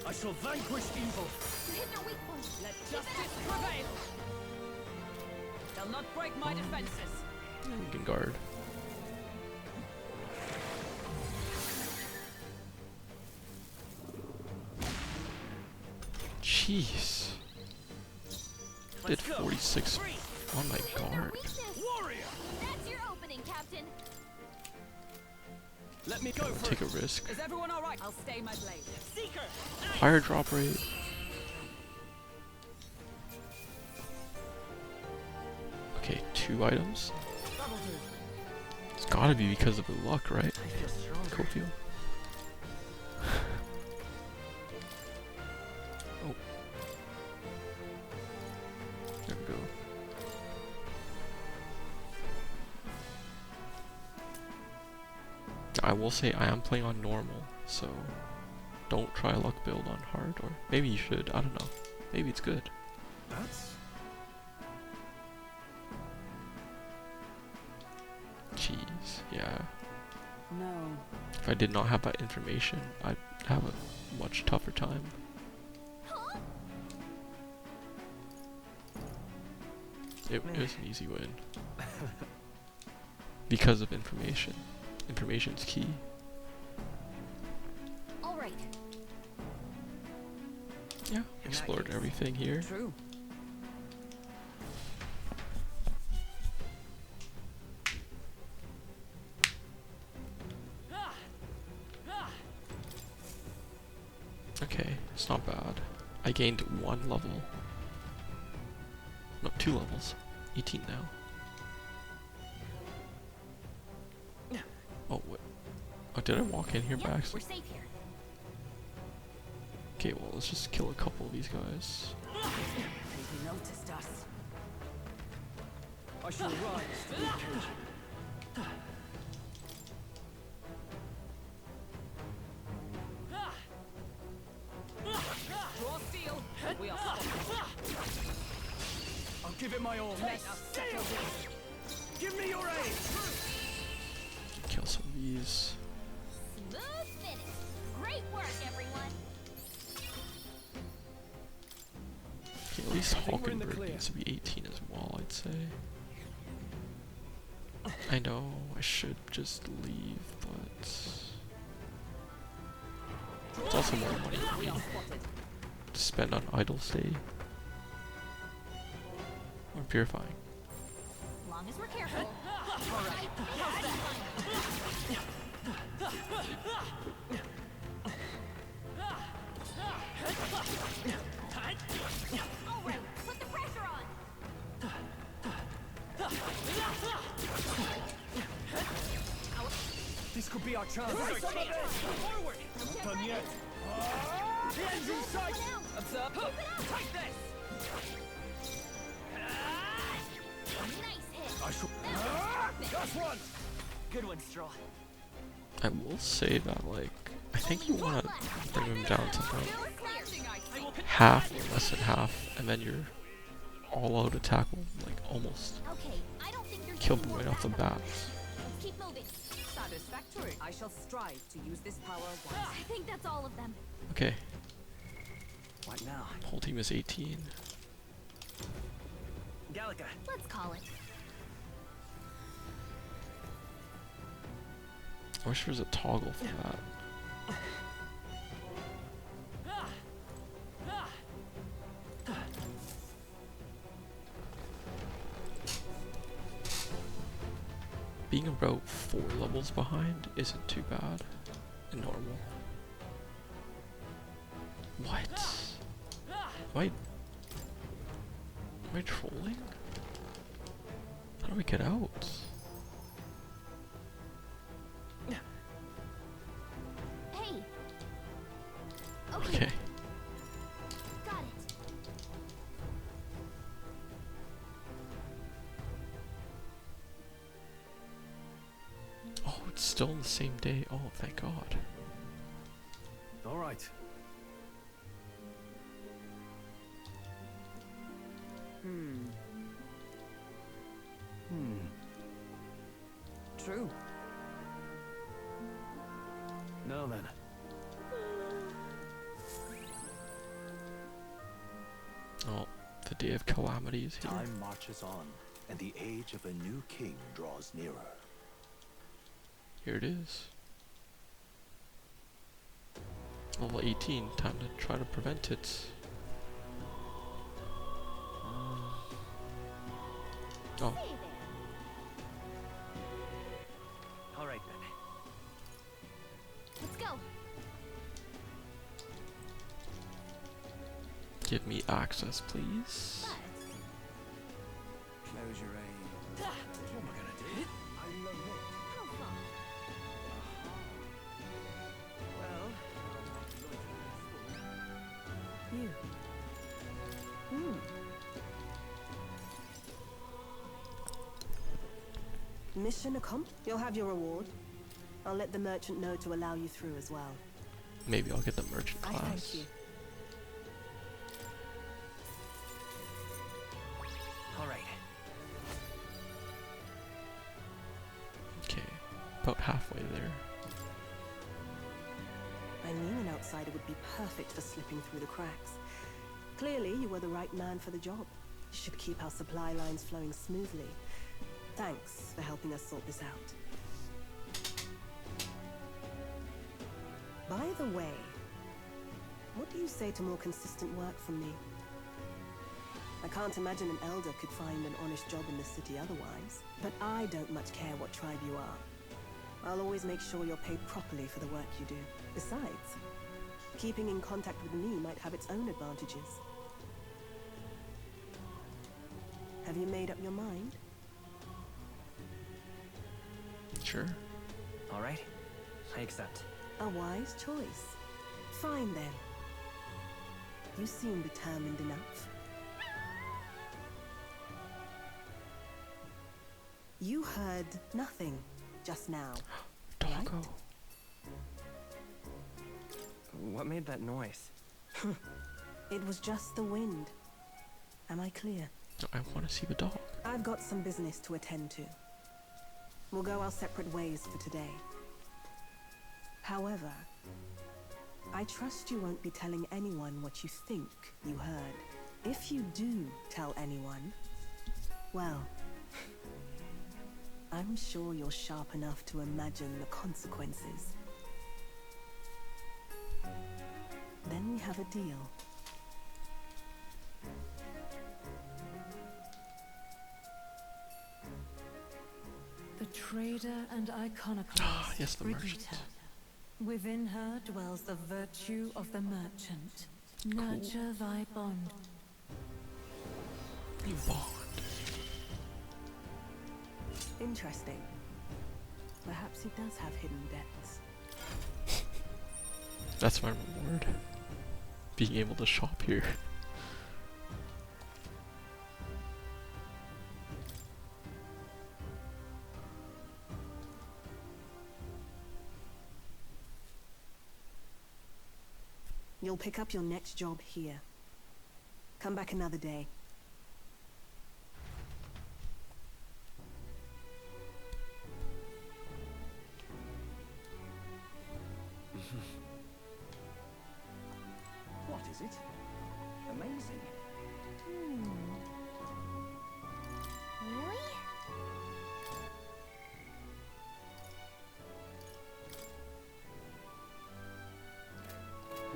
I shall vanquish evil. You hit their weak point. Let justice prevail. They'll not break my defenses. We can guard. Jeez. Did Let's go. 46 Freeze! on my You hit their guard. weakness. Warrior! That's your opening, Captain. Let me go for Take it. a risk. Is everyone alright? I'll stay my blade. Seeker! Higher drop rate. Okay, 2 items. That'll do. It's gotta be because of the luck, right? I feel stronger. Cofield. Oh. There we go. I will say I am playing on normal, so don't try luck build on hard, or maybe you should, I don't know. Maybe it's good. That's Jeez, yeah. No. If I did not have that information, I'd have a much tougher time. Huh? It was an easy win. Because of information. Information's key. All right. Yeah, explored everything here. True. Okay, it's not bad. I gained 1 level. No, 2 levels. 18 now. Oh, wait. Oh, did I walk in here by Yep, we're accident? safe here. Okay, well, let's just kill a couple of these guys. They noticed us. I shall rise to the occasion. Draw steel. We are spotted. I'll give it my all. Let us settle this. Give me your aid. Kill some of these. Smooth finish. Great work, everyone. Okay, at least think we're in the Hawkenberg clear. needs to be 18 as well, I'd say. I know, I should just leave, but... It's also more money for We me are spotted. to spend on idle stay. Or purifying. As long as we're careful. All right, put the pressure on. This could could be our chance. Forward! Get Done ready. yet? The end's in sight! Up up! Take this! Nice hit. I shall. Perfect. That's one! Good one, Straw. I will say that, like, I think you want to bring them down to like half or less than half, and then you're all out attack them, like almost Okay, I don't think you're kill getting them more right off the back bat. Let's keep moving. Satisfactory. I shall strive to use this power wisely. I think that's all of them. Okay, What now? whole team is 18. Galaga. Let's call it. I wish there was a toggle for that. Being about 4 levels behind isn't too bad in normal. What? Am I trolling? How do we get out? Hey. Okay. Got it. Oh, it's still on the same day. Oh, thank God. All right. True. Now then. Oh, the day of calamity is here. Time marches on, and the age of a new king draws nearer. Here it is. Level 18, time to try to prevent it. Oh, Hey there. All right then. Let's go. give me access, please. But Close your aim. What am I gonna do? how far? Well, You. Mission accomplished. You'll have your reward. I'll let the merchant know to allow you through as well. Maybe I'll get the merchant I class. thank you. all right. Okay, about halfway there. I knew an outsider would be perfect for slipping through the cracks. Clearly, you were the right man for the job. You should keep our supply lines flowing smoothly. Thanks for helping us sort this out. By the way, what do you say to more consistent work from me? I can't imagine an elder could find an honest job in the city otherwise. But I don't much care what tribe you are. I'll always make sure you're paid properly for the work you do. Besides, keeping in contact with me might have its own advantages. Have you made up your mind? Sure. All right. I accept. A wise choice. Fine then. You seem determined enough. You heard nothing just now. Doggo. What made that noise? It was just the wind. Am I clear? No, I want to see the dog. I've got some business to attend to. We'll go our separate ways for today. However, I trust you won't be telling anyone what you think you heard. If you do tell anyone, well, I'm sure you're sharp enough to imagine the consequences. Then we have a deal. The trader and iconoclast, Yes, the merchant. Brigitta. Within her dwells the virtue of the merchant. Nurture thy bond. You bond. Interesting. Perhaps he does have hidden depths. That's my reward. Being able to shop here. You'll pick up your next job here. Come back another day. What is it? Amazing. Really?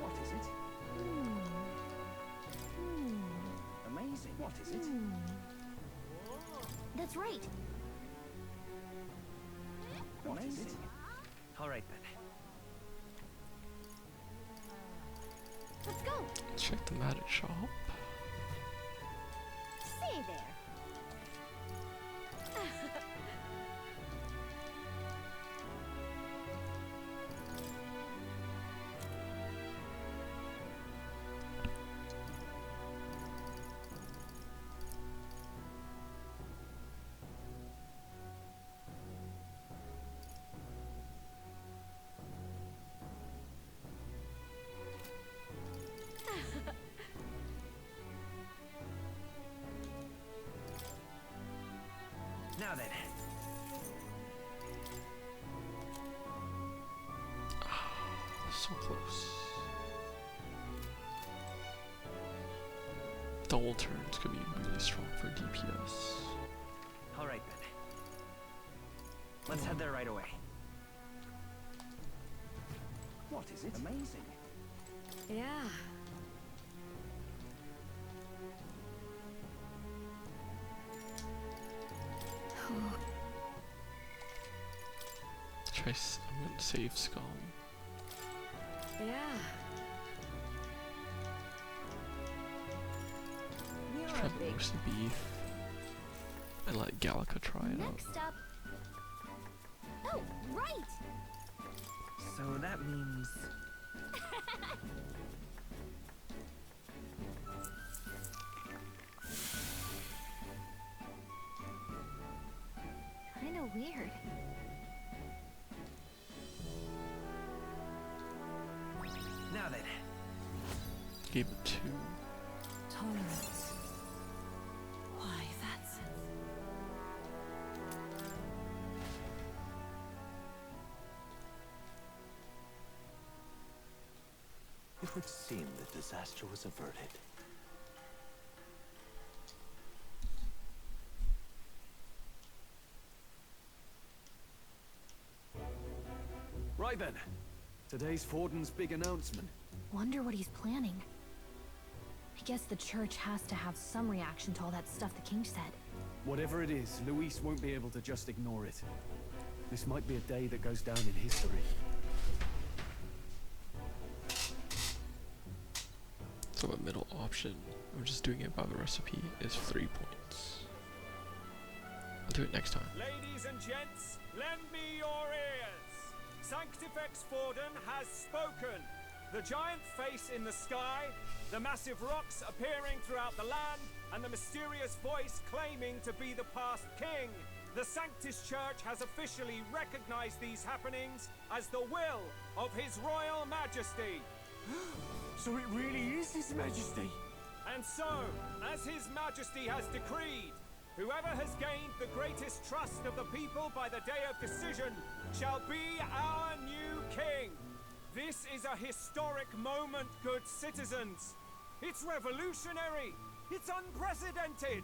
What is it? Amazing. What is it? That's right. What is it? All right then. Let's go. Check the magic shop. Stay there. Now then. So close. Double turns could be really strong for DPS. All right then. Let's head there right away. What is it? Amazing. Yeah. I'm gonna save Skull. Yeah. Try the roast beef. And let Gallica try it out. Next up. Oh, right. So that means... Kinda weird. Now then. Gave it 2. Tolerance. Why, that's... It would seem that disaster was averted. Right then. Today's Forden's big announcement. Wonder what he's planning. I guess the church has to have some reaction to all that stuff the king said. Whatever it is, Luis won't be able to just ignore it. This might be a day that goes down in history. So a middle option, I'm just doing it by the recipe, is 3 points. I'll do it next time. Ladies and gents, lend me your ears. Sanctifex Forden has spoken. The giant face in the sky, the massive rocks appearing throughout the land, and the mysterious voice claiming to be the past king. The Sanctus Church has officially recognized these happenings as the will of His Royal Majesty. So it really is His Majesty? And so, as His Majesty has decreed, whoever has gained the greatest trust of the people by the day of decision shall be our new king. This is a historic moment, good citizens. It's revolutionary. It's unprecedented.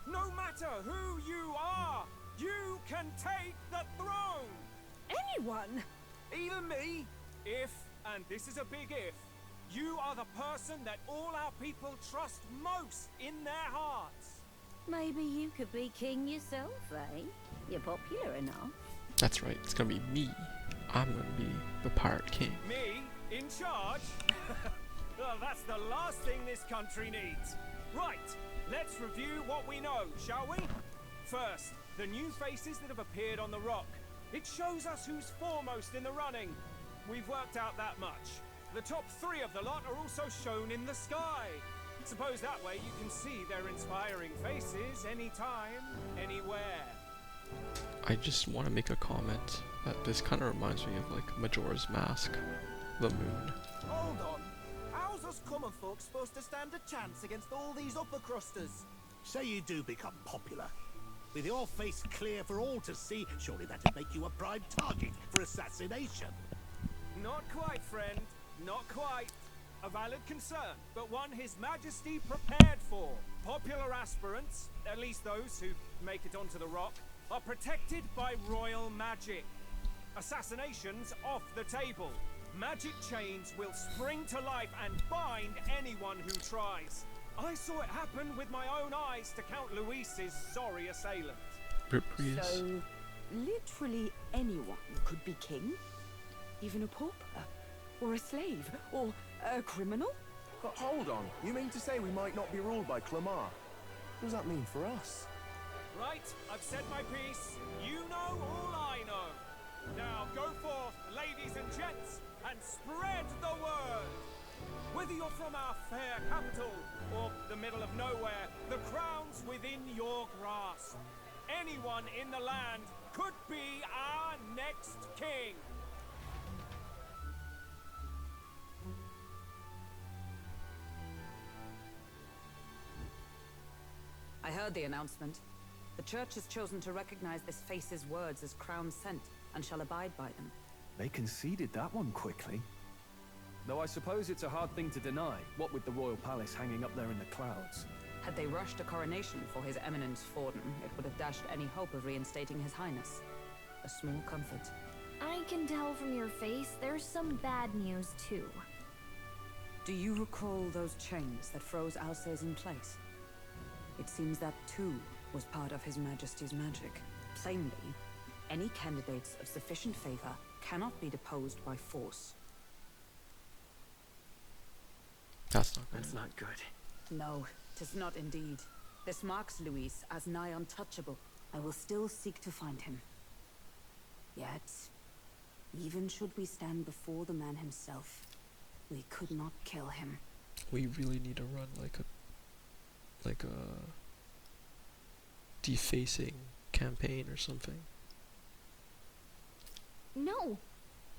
No matter who you are, you can take the throne. Anyone? Even me. If, and this is a big if, you are the person that all our people trust most in their hearts. Maybe you could be king yourself, eh? You're popular enough. That's right, it's gonna be me. I'm gonna be the pirate king. Me? In charge? Well, that's the last thing this country needs. Right, let's review what we know, shall we? First, the new faces that have appeared on the rock. It shows us who's foremost in the running. We've worked out that much. The top 3 of the lot are also shown in the sky. Suppose that way you can see their inspiring faces anytime, anywhere. I just want to make a comment that this kind of reminds me of like Majora's Mask, the moon. Hold on. How's us common folks supposed to stand a chance against all these upper crusters? Say you do become popular. With your face clear for all to see, surely that'd make you a prime target for assassination. Not quite, friend. Not quite. A valid concern, but one His Majesty prepared for. Popular aspirants, at least those who make it onto the rock, are protected by royal magic. Assassinations off the table. Magic chains will spring to life and bind anyone who tries. I saw it happen with my own eyes to Count Luis's sorry assailant. Reprise. So, literally anyone could be king? Even a pauper? Or a slave? Or a criminal? But hold on, you mean to say we might not be ruled by Clamar? What does that mean for us? Right, I've said my piece. You know all I know. Now go forth, ladies and gents, and spread the word. Whether you're from our fair capital or the middle of nowhere, the crown's within your grasp. Anyone in the land could be our next king. I heard the announcement. The church has chosen to recognize this face's words as crown sent and shall abide by them. They conceded that one quickly. Though I suppose it's a hard thing to deny, what with the royal palace hanging up there in the clouds. Had they rushed a coronation for His Eminence Forden, it would have dashed any hope of reinstating His Highness. A small comfort. I can tell from your face there's some bad news too. Do you recall those chains that froze Alsace in place? It seems that too was part of His Majesty's magic. Plainly, any candidates of sufficient favor cannot be deposed by force. That's not good. That's not good. No, 'tis not indeed. This marks Luis as nigh untouchable. I will still seek to find him. Yet, even should we stand before the man himself, we could not kill him. We really need to run like a defacing campaign or something. No!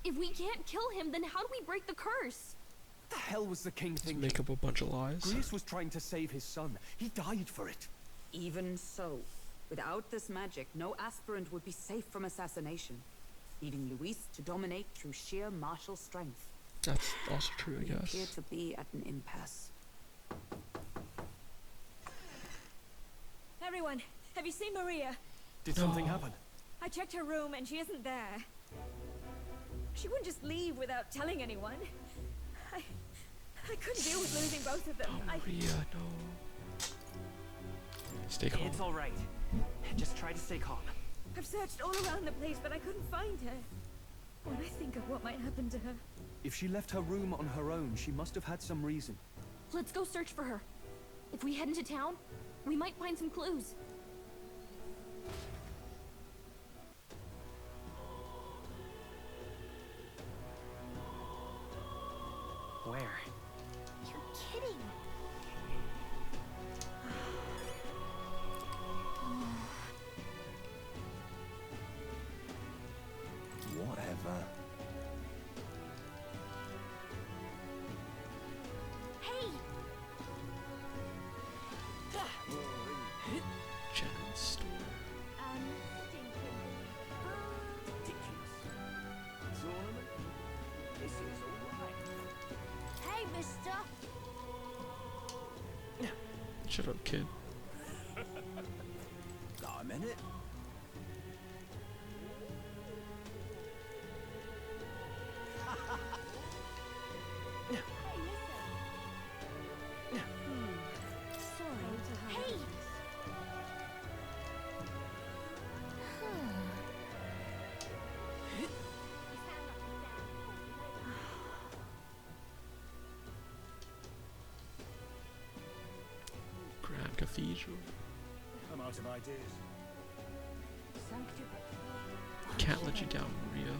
If we can't kill him, then how do we break the curse? What the hell was the king thinking? Make up a bunch of lies. Greece was trying to save his son. He died for it. Even so, without this magic, no aspirant would be safe from assassination, leaving Luis to dominate through sheer martial strength. That's also true, I We guess. appear to be at an impasse. Everyone, have you seen Maria? Did something happen? I checked her room and she isn't there. She wouldn't just leave without telling anyone. I couldn't deal with losing both of them. Maria, no. Stay calm. It's all right. Just try to stay calm. I've searched all around the place, but I couldn't find her. When I think of what might happen to her. If she left her room on her own, she must have had some reason. Let's go search for her. If we head into town, we might find some clues. Where? You're kidding. Whatever. Hey! Jan's store. Tournament? This is alright. Hey, mister! Shut up, kid. Got a minute? Hey! Grand Cathedral. I'm out of ideas. Can't let you down, Maria.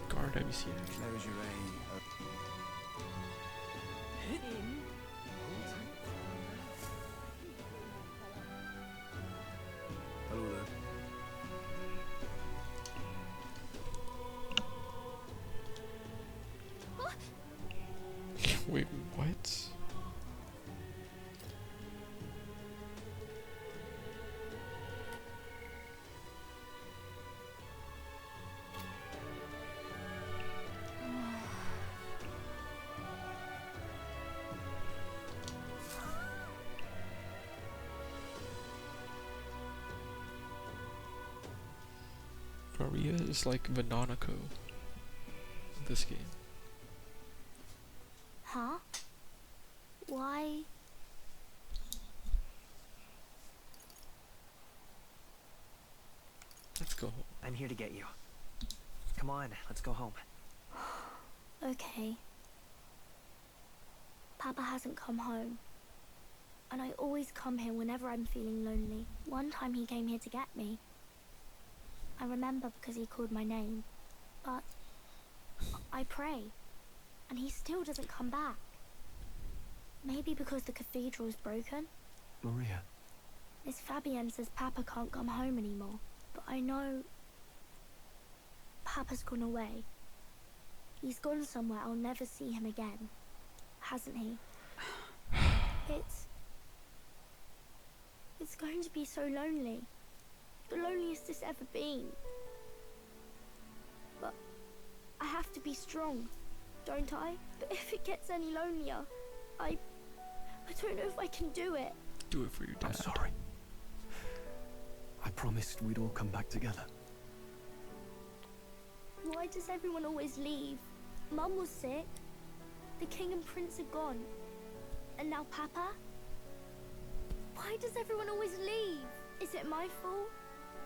Guard, have you seen her? Close your eye. Hello there. Wait, what? Maria is like the Nanako in this game. Huh? Why? Let's go home. I'm here to get you. Come on, let's go home. Okay. Papa hasn't come home. And I always come here whenever I'm feeling lonely. One time he came here to get me. I remember because he called my name. But I pray. And he still doesn't come back. Maybe because the cathedral's broken? Maria. Miss Fabienne says Papa can't come home anymore. But I know Papa's gone away. He's gone somewhere I'll never see him again. Hasn't he? It's going to be so lonely. The loneliest it's ever been. But I have to be strong, don't I? But if it gets any lonelier, I don't know if I can do it. Do it for your dad. I'm sorry. I promised we'd all come back together. Why does everyone always leave? Mum was sick. The king and prince are gone. And now Papa? Why does everyone always leave? Is it my fault?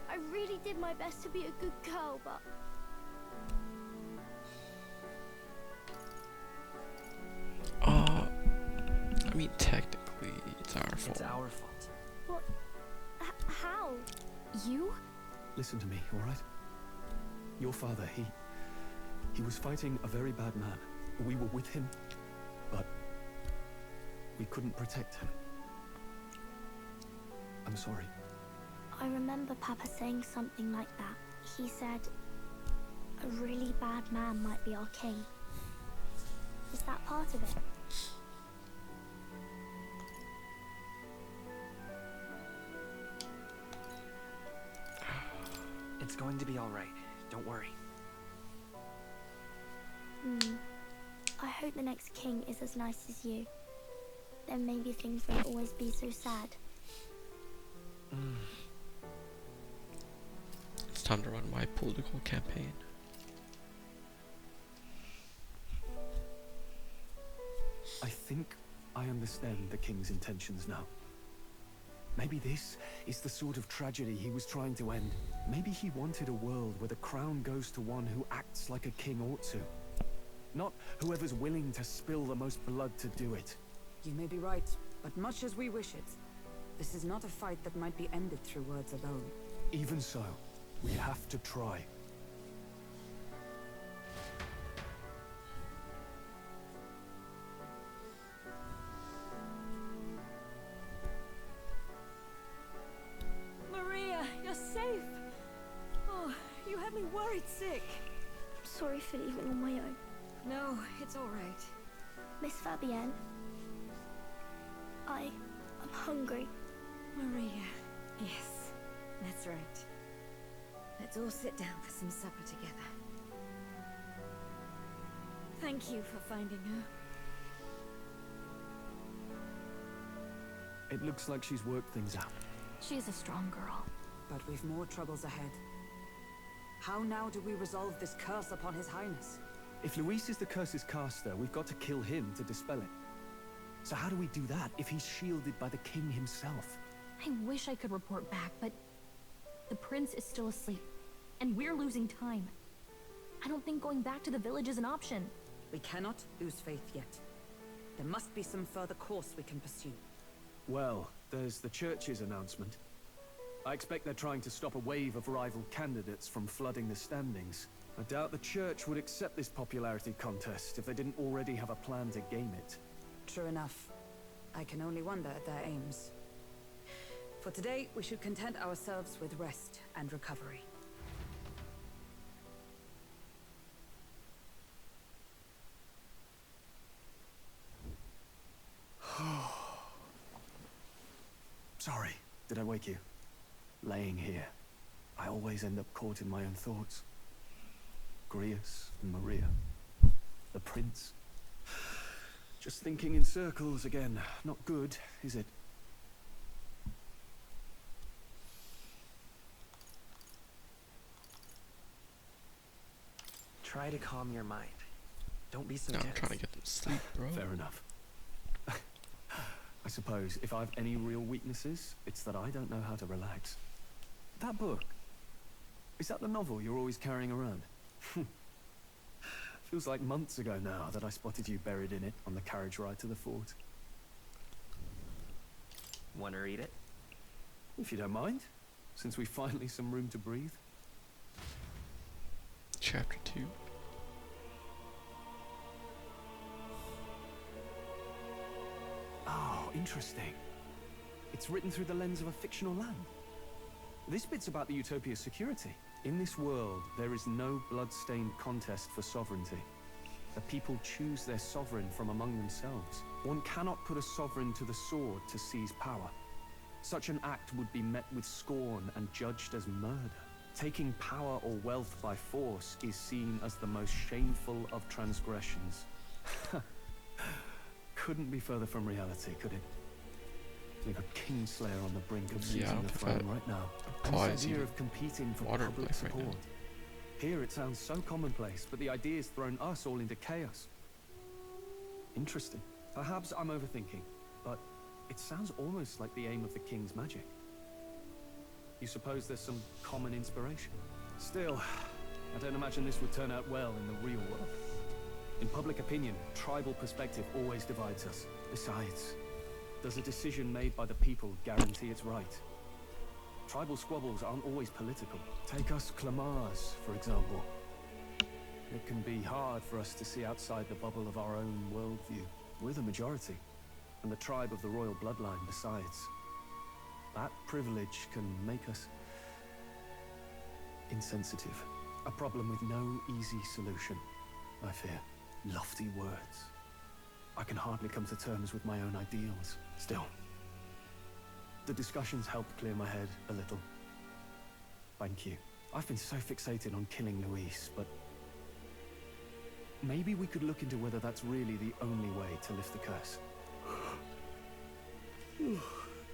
I really did my best to be a good girl, but... I mean, technically, it's our fault. It's our fault. What? How? You? Listen to me, all right? Your father, he was fighting a very bad man. We were with him, but we couldn't protect him. I'm sorry. I remember Papa saying something like that. He said, a really bad man might be our king. Is that part of it? It's going to be all right. Don't worry. I hope the next king is as nice as you. Then maybe things won't always be so sad. It's time to run my political campaign. I think I understand the king's intentions now. Maybe this is the sort of tragedy he was trying to end. Maybe he wanted a world where the crown goes to one who acts like a king ought to. Not whoever's willing to spill the most blood to do it. You may be right, but much as we wish it, this is not a fight that might be ended through words alone. Even so, we have to try. Maria, you're safe. Oh, you had me worried sick. Sorry for leaving on my own. No, it's all right. Miss Fabienne, I'm hungry. Maria, yes, that's right. Let's all sit down for some supper together. Thank you for finding her. It looks like she's worked things out. She's a strong girl. But we've more troubles ahead. How now do we resolve this curse upon His Highness? If Luis is the curse's caster, we've got to kill him to dispel it. So how do we do that if he's shielded by the king himself? I wish I could report back, but the prince is still asleep, and we're losing time. I don't think going back to the village is an option. We cannot lose faith yet. There must be some further course we can pursue. Well, there's the church's announcement. I expect they're trying to stop a wave of rival candidates from flooding the standings. I doubt the church would accept this popularity contest if they didn't already have a plan to game it. True enough. I can only wonder at their aims. For today, we should content ourselves with rest and recovery. Sorry, did I wake you? Laying here, I always end up caught in my own thoughts. Grius and Maria. The prince. Just thinking in circles again. Not good, is it? Try to calm your mind. Don't be so No, I'm tense. trying to get them to sleep, bro. Fair enough. I suppose if I have any real weaknesses, it's that I don't know how to relax. That book, is that the novel you're always carrying around? Feels like months ago now that I spotted you buried in it on the carriage ride to the fort. Wanna read it? If you don't mind, since we finally some room to breathe. Chapter 2. Oh, interesting. It's written through the lens of a fictional land. This bit's about the Utopia's security. In this world, there is no blood-stained contest for sovereignty. The people choose their sovereign from among themselves. One cannot put a sovereign to the sword to seize power. Such an act would be met with scorn and judged as murder. Taking power or wealth by force is seen as the most shameful of transgressions. Couldn't be further from reality, could it? We've a Kingslayer on the brink of seizing the throne right now. And this idea of competing for public support. Here it sounds so commonplace, but the idea's thrown us all into chaos. Interesting. Perhaps I'm overthinking, but it sounds almost like the aim of the king's magic. You suppose there's some common inspiration? Still, I don't imagine this would turn out well in the real world. In public opinion, tribal perspective always divides us. Besides, does a decision made by the people guarantee it's right? Tribal squabbles aren't always political. Take us Clamars, for example. It can be hard for us to see outside the bubble of our own worldview. We're the majority, and the tribe of the royal bloodline besides. That privilege can make us insensitive. A problem with no easy solution, I fear. Lofty words. I can hardly come to terms with my own ideals. Still, the discussions helped clear my head a little. Thank you. I've been so fixated on killing Luis, but maybe we could look into whether that's really the only way to lift the curse.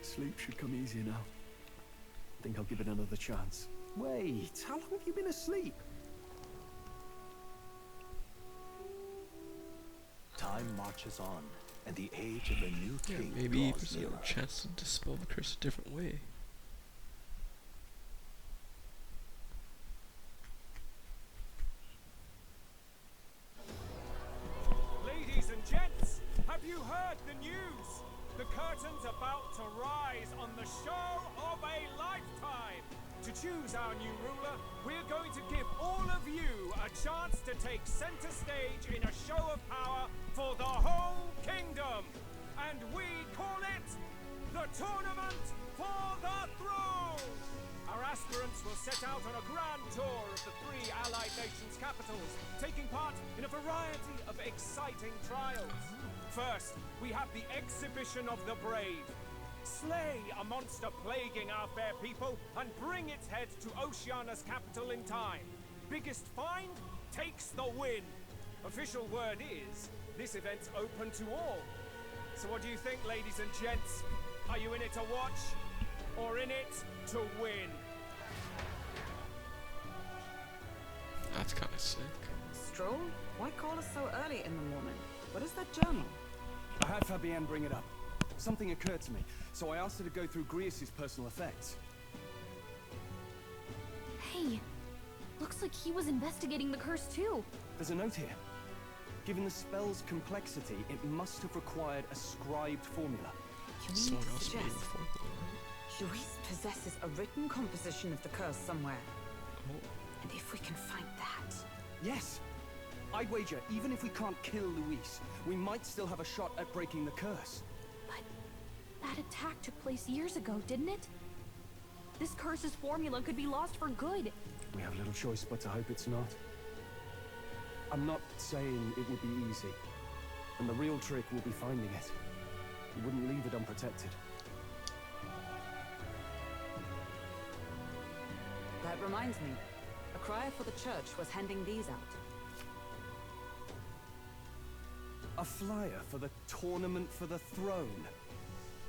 Sleep should come easier now. Think I'll give it another chance. Wait, how long have you been asleep? Time marches on, and the age of a new king maybe draws there's nearer. a chance to dispel the curse a different way. Ladies and gents, have you heard the news? The curtain's about to rise on the show of a lifetime. To choose our new ruler, we're going to give all of you a chance to take center stage in a show of power for the whole kingdom. And we call it the Tournament for the Throne. Our aspirants will set out on a grand tour of the 3 allied nations' capitals, taking part in a variety of exciting trials. First, we have the Exhibition of the Brave. Slay a monster plaguing our fair people and bring its head to Oceania's capital in time. Biggest find takes the win. Official word is, this event's open to all. So what do you think, ladies and gents? Are you in it to watch, or in it to win? That's kind of sick. Stroll? Why call us so early in the morning? What is that journal? I had Fabienne bring it up. Something occurred to me, so I asked her to go through Grius' personal effects. Hey, looks like he was investigating the curse too. There's a note here. Given the spell's complexity, it must have required a scribed formula. Someone else made the formula. Luis possesses a written composition of the curse somewhere. Oh. And if we can find that... Yes! I'd wager, even if we can't kill Luis, we might still have a shot at breaking the curse. But that attack took place years ago, didn't it? This curse's formula could be lost for good. We have little choice but to hope it's not. I'm not saying it would be easy. And the real trick will be finding it. We wouldn't leave it unprotected. That reminds me. A crier for the church was handing these out. A flyer for the Tournament for the Throne.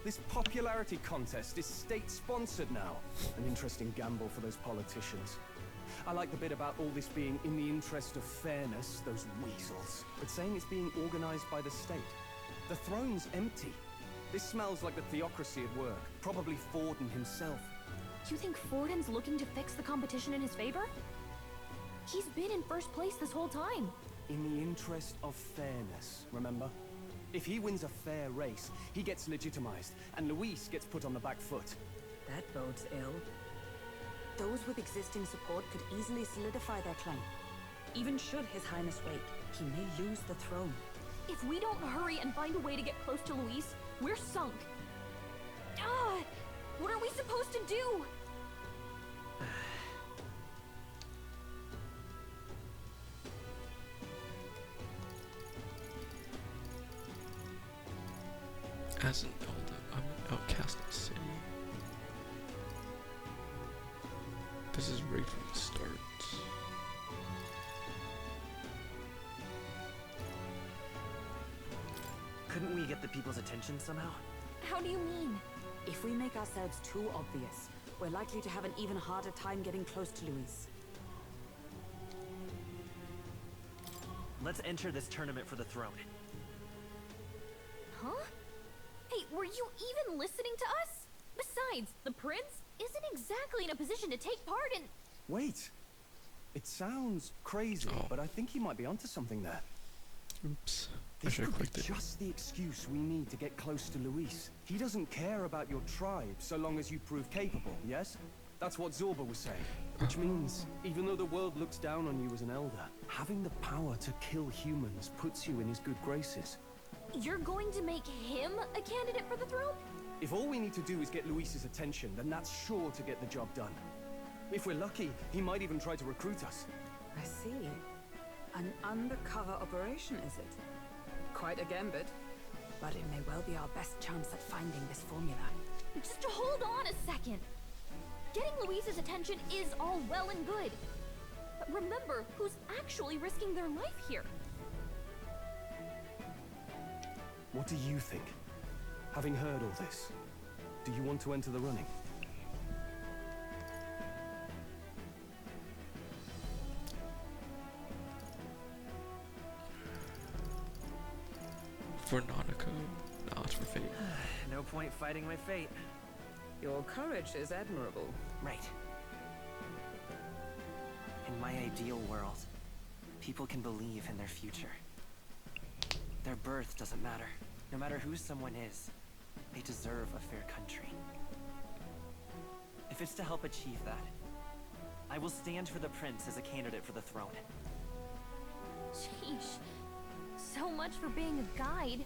This popularity contest is state-sponsored now. An interesting gamble for those politicians. I like the bit about all this being in the interest of fairness, those weasels. But saying it's being organized by the state. The throne's empty. This smells like the theocracy at work. Probably Forden himself. You think Forden's looking to fix the competition in his favor? He's been in first place this whole time. In the interest of fairness, remember? If he wins a fair race, he gets legitimized, and Luis gets put on the back foot. That bodes ill. Those with existing support could easily solidify their claim. Even should His Highness wait, he may lose the throne. If we don't hurry and find a way to get close to Luis, we're sunk. Ah! What are we supposed to do? As an elder, I'm an outcast in the city. This is right from the start. Couldn't we get the people's attention somehow? How do you mean? If we make ourselves too obvious, we're likely to have an even harder time getting close to Luis. Let's enter this tournament for the throne. Huh? Hey, were you even listening to us? Besides, the prince isn't exactly in a position to take part in... Wait. It sounds crazy, but I think he might be onto something there. Oops. This could be just the excuse we need to get close to Luis. He doesn't care about your tribe so long as you prove capable, yes? That's what Zorba was saying. Which means, even though the world looks down on you as an elder, having the power to kill humans puts you in his good graces. You're going to make him a candidate for the throne? If all we need to do is get Luis's attention, then that's sure to get the job done. If we're lucky, he might even try to recruit us. I see. An undercover operation, is it? Quite a gambit, but it may well be our best chance at finding this formula. Just hold on a second. Getting Luis's attention is all well and good. But remember who's actually risking their life here. What do you think? Having heard all this, do you want to enter the running? For Nanako, not for fate. No point fighting my fate. Your courage is admirable. Right. In my ideal world, people can believe in their future. Their birth doesn't matter. No matter who someone is, they deserve a fair country. If it's to help achieve that, I will stand for the prince as a candidate for the throne. Sheesh. So much for being a guide.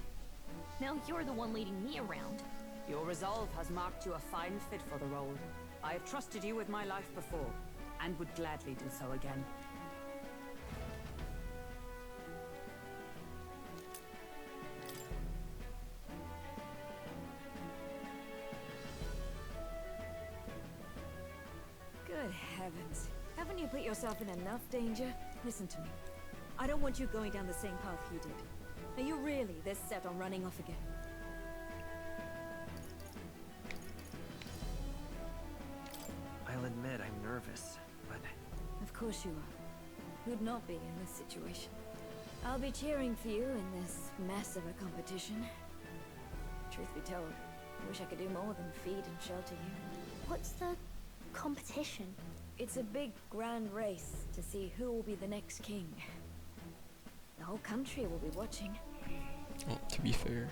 Now you're the one leading me around. Your resolve has marked you a fine fit for the role. I have trusted you with my life before, and would gladly do so again. Good heavens. Haven't you put yourself in enough danger? Listen to me. I don't want you going down the same path you did. Are you really this set on running off again? I'll admit I'm nervous, but... Of course you are. Who'd not be in this situation? I'll be cheering for you in this mess of a competition. Truth be told, I wish I could do more than feed and shelter you. What's the competition? It's a big, grand race to see who will be the next king. The whole country will be watching. Well, to be fair,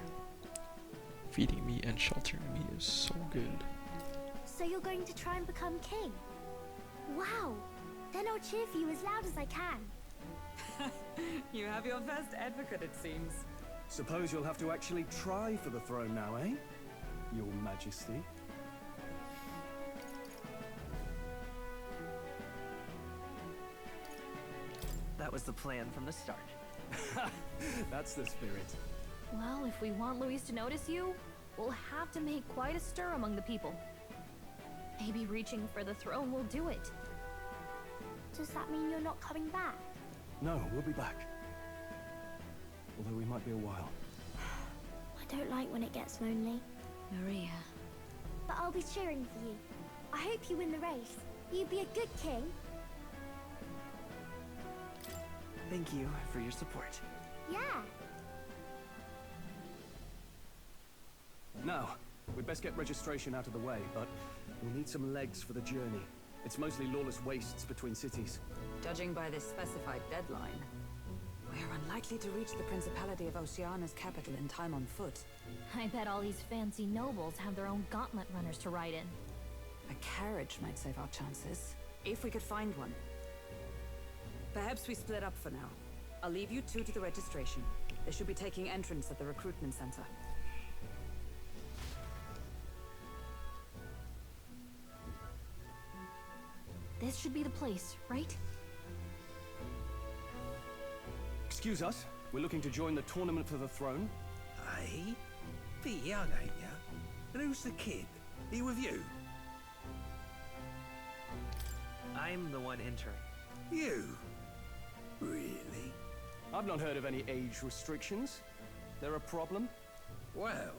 feeding me and sheltering me is so good. So you're going to try and become king? Wow! Then I'll cheer for you as loud as I can. You have your first advocate, it seems. Suppose you'll have to actually try for the throne now, eh? Your Majesty. That was the plan from the start. That's the spirit. Well, if we want Luis to notice you, we'll have to make quite a stir among the people. Maybe reaching for the throne will do it. Does that mean you're not coming back? No, we'll be back. Although we might be a while. I don't like when it gets lonely. Maria. But I'll be cheering for you. I hope you win the race. You'd be a good king. Thank you for your support. Yeah. Now, we'd best get registration out of the way, but we'll need some legs for the journey. It's mostly lawless wastes between cities. Judging by this specified deadline, we're unlikely to reach the Principality of Oceana's capital in time on foot. I bet all these fancy nobles have their own gauntlet runners to ride in. A carriage might save our chances, if we could find one. Perhaps we split up for now. I'll leave you two to the registration. They should be taking entrance at the recruitment center. This should be the place, right? Excuse us, we're looking to join the tournament for the throne. Hey? Bit young, ain't ya? And who's the kid? He with you? I'm the one entering. You? Really? I've not heard of any age restrictions. There a problem? Well,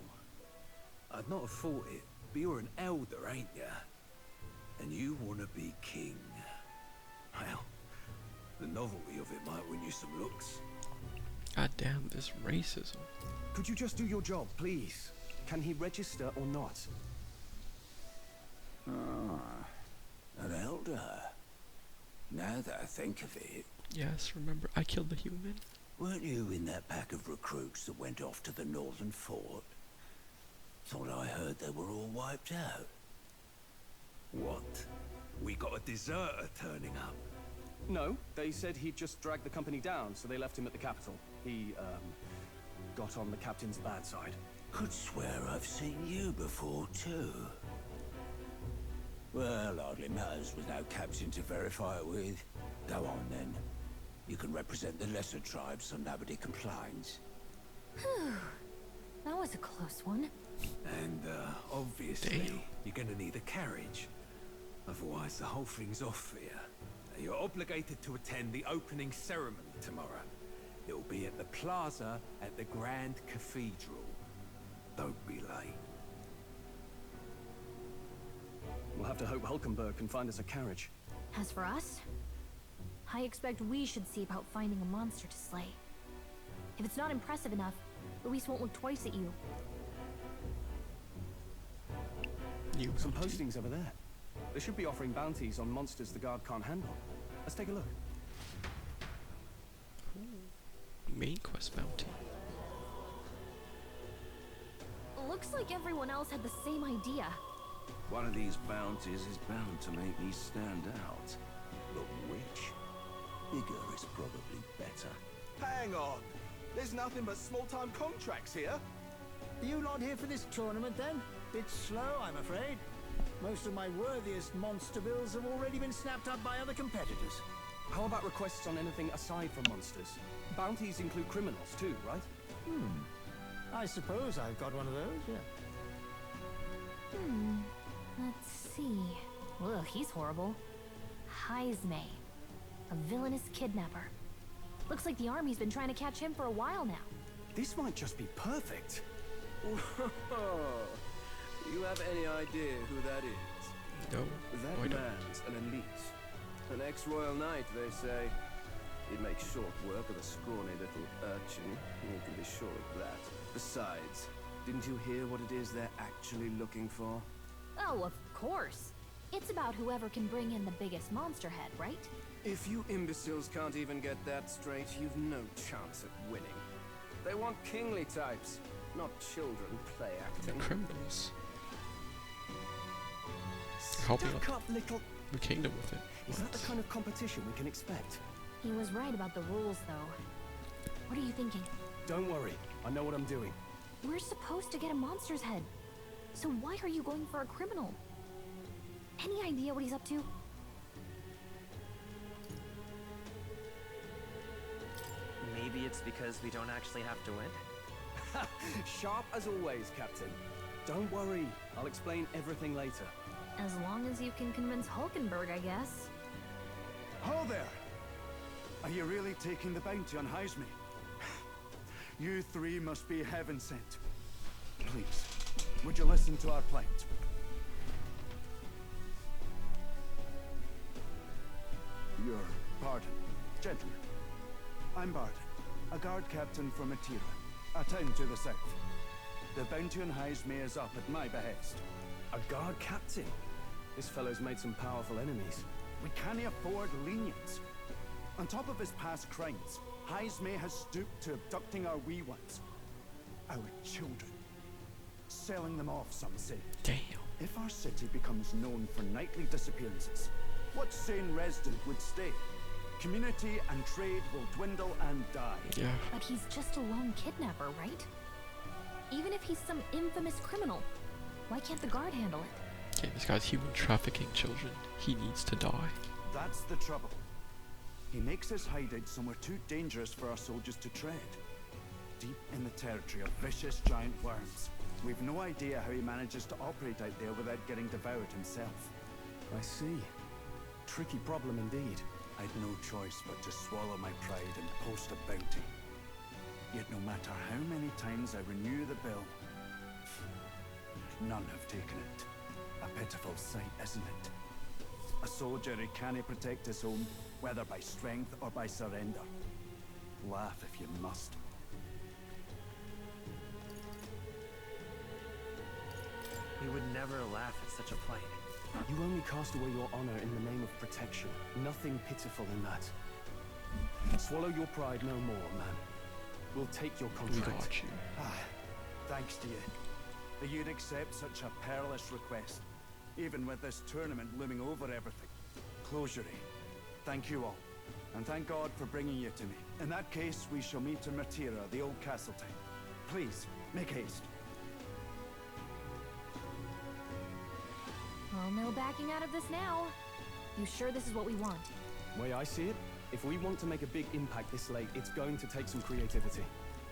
I'd not have thought it, but you're an elder, ain't ya? And you want to be king. Well, the novelty of it might win you some looks. God damn, this racism. Could you just do your job, please? Can he register or not? An elder? Now that I think of it... Yes, remember, I killed the human. Weren't you in that pack of recruits that went off to the northern fort? Thought I heard they were all wiped out. What? We got a deserter turning up? No, they said he'd just dragged the company down, so they left him at the capital. He, got on the captain's bad side. Could swear I've seen you before, too. Well, hardly matters with no captain to verify it with. Go on, then. You can represent the lesser tribes so nobody complains. Whew. That was a close one. And, obviously, you're gonna need a carriage. Otherwise, the whole thing's off for you. You're obligated to attend the opening ceremony tomorrow. It'll be at the plaza at the Grand Cathedral. Don't be late. We'll have to hope Hulkenberg can find us a carriage. As for us, I expect we should see about finding a monster to slay. If it's not impressive enough, Luis won't look twice at you. Some postings over there. They should be offering bounties on monsters the guard can't handle. Let's take a look. Main quest bounty. Looks like everyone else had the same idea. One of these bounties is bound to make me stand out. But which? Bigger is probably better. Hang on. There's nothing but small-time contracts here. Are you not here for this tournament, then? Bit slow, I'm afraid. Most of my worthiest monster bills have already been snapped up by other competitors. How about requests on anything aside from monsters? Bounties include criminals too, right? I suppose I've got one of those, yeah. Let's see. Ugh, he's horrible. Heismay, a villainous kidnapper. Looks like the army's been trying to catch him for a while now. This might just be perfect. You have any idea who that is? No, That I don't. man's an elite. An ex-royal knight, they say. He'd make short work of a scrawny little urchin. You can be sure of that. Besides, didn't you hear what it is they're actually looking for? Oh, of course. It's about whoever can bring in the biggest monster head, right? If you imbeciles can't even get that straight, you've no chance at winning. They want kingly types, not children play acting. Criminals. helping Stuck up little... the kingdom with it. Is that the kind of competition we can expect? He was right about the rules, though. What are you thinking? Don't worry, I know what I'm doing. We're supposed to get a monster's head. So why are you going for a criminal? Any idea what he's up to? Maybe it's because we don't actually have to win? Sharp as always, Captain. Don't worry, I'll explain everything later. As long as you can convince Hulkenberg, I guess. Ho there! Are you really taking the bounty on Heismay? You three must be heaven sent. Please, would you listen to our plight? Your pardon, gentlemen. I'm Barton, a guard captain from Martira, a town to the south. The bounty on Heismay is up at my behest. A guard captain? This fellow's made some powerful enemies. We can't afford lenience. On top of his past crimes, Heismay has stooped to abducting our wee ones. Our children. Selling them off, some say. Damn. If our city becomes known for nightly disappearances, what sane resident would stay? Community and trade will dwindle and die. Yeah. But he's just a lone kidnapper, right? Even if he's some infamous criminal, why can't the guard handle it? Okay, this guy's human trafficking children. He needs to die. That's the trouble. He makes his hideout somewhere too dangerous for our soldiers to tread. Deep in the territory of vicious giant worms. We've no idea how he manages to operate out there without getting devoured himself. I see. Tricky problem indeed. I'd no choice but to swallow my pride and post a bounty. Yet no matter how many times I renew the bill, none have taken it. A pitiful sight, isn't it? A soldier who can't protect his home, whether by strength or by surrender. Laugh if you must. We would never laugh at such a plight. You only cast away your honor in the name of protection. Nothing pitiful in that. Swallow your pride no more, man. We'll take your contract. We got you. Thanks to you. That you'd accept such a perilous request, even with this tournament looming over everything. Closure. Thank you all, and thank God for bringing you to me. In that case, we shall meet in Martira, the Old Castle Town. Please, make haste. Well, no backing out of this now. You sure this is what we want? Way I see it, if we want to make a big impact this late, it's going to take some creativity.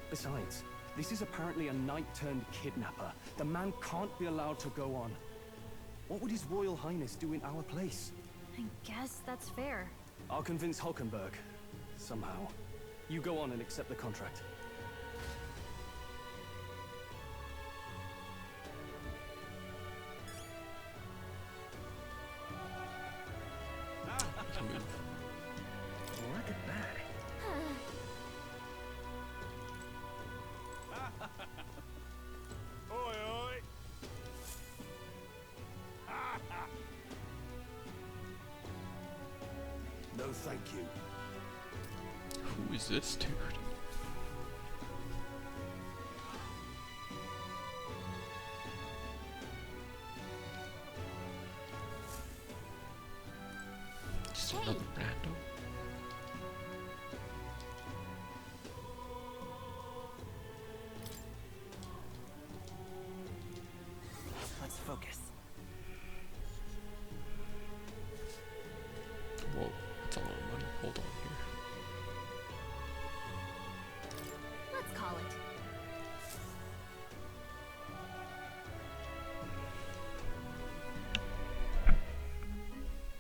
Besides, this is apparently a knight-turned-kidnapper. The man can't be allowed to go on. What would His Royal Highness do in our place? I guess that's fair. I'll convince Hulkenberg. Somehow. You go on and accept the contract. Look at that. Oi, oi. No, thank you. Who is this dude? Just another random. Let's focus. Whoa, that's a lot of money. Hold on here. Let's call it.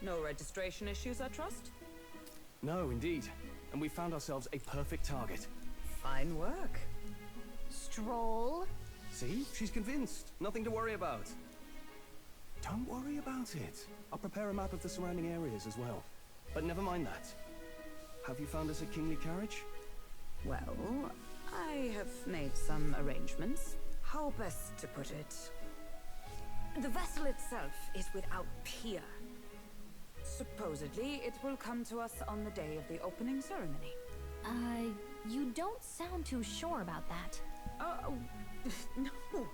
No registration issues, I trust? No, indeed. And we found ourselves a perfect target. Fine work. Stroll. See? She's convinced. Nothing to worry about. Don't worry about it. I'll prepare a map of the surrounding areas as well. But never mind that. Have you found us a kingly carriage? Well, I have made some arrangements. How best to put it? The vessel itself is without peer. Supposedly, it will come to us on the day of the opening ceremony. You don't sound too sure about that. Oh, no,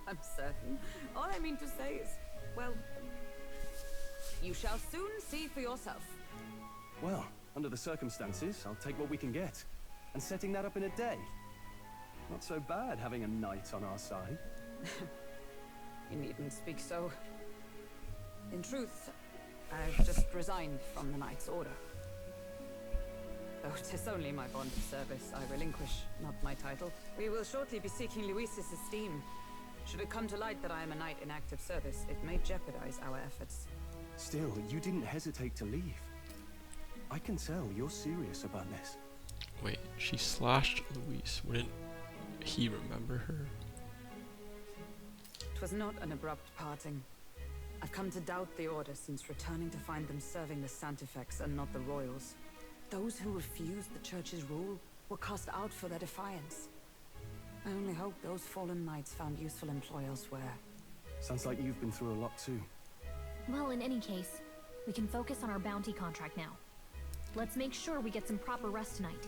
I'm certain. All I mean to say is, well, You shall soon see for yourself. Well, under the circumstances, I'll take what we can get. And setting that up in a day. Not so bad having a knight on our side. You needn't speak so. In truth, I've just resigned from the Knight's Order. Though 'tis only my bond of service I relinquish, not my title. We will shortly be seeking Luis's esteem. Should it come to light that I am a knight in active service, it may jeopardize our efforts. Still, you didn't hesitate to leave. I can tell you're serious about this. Wait, she slashed Luis. Wouldn't he remember her? It was not an abrupt parting. I've come to doubt the Order since returning to find them serving the Santifex and not the Royals. Those who refused the Church's rule were cast out for their defiance. I only hope those fallen knights found useful employ elsewhere. Sounds like you've been through a lot too. Well, in any case, we can focus on our bounty contract now. Let's make sure we get some proper rest tonight.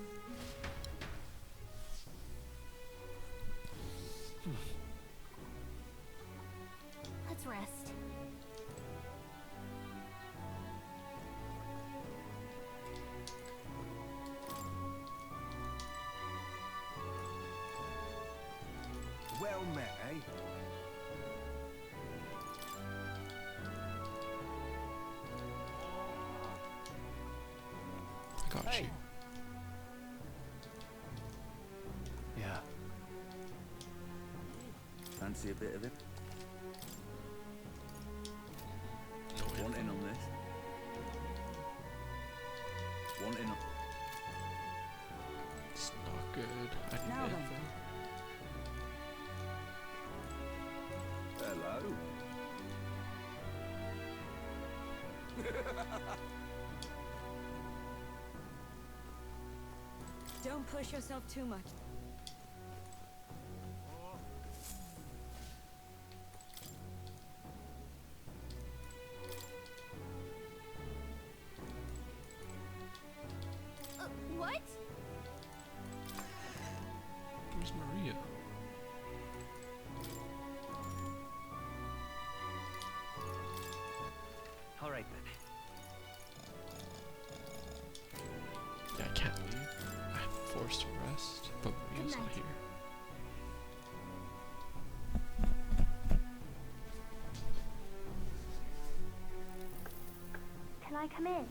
Let's rest. Well met, eh? Got you. Yeah. Fancy a bit of it? No, One in on this. One in on... it's not good. I need Now it. then. Hello. Don't push yourself too much. What? Where's Maria? All right then. Yeah, I can't leave. I'm forced to rest, but Maria's not here. Can I come in?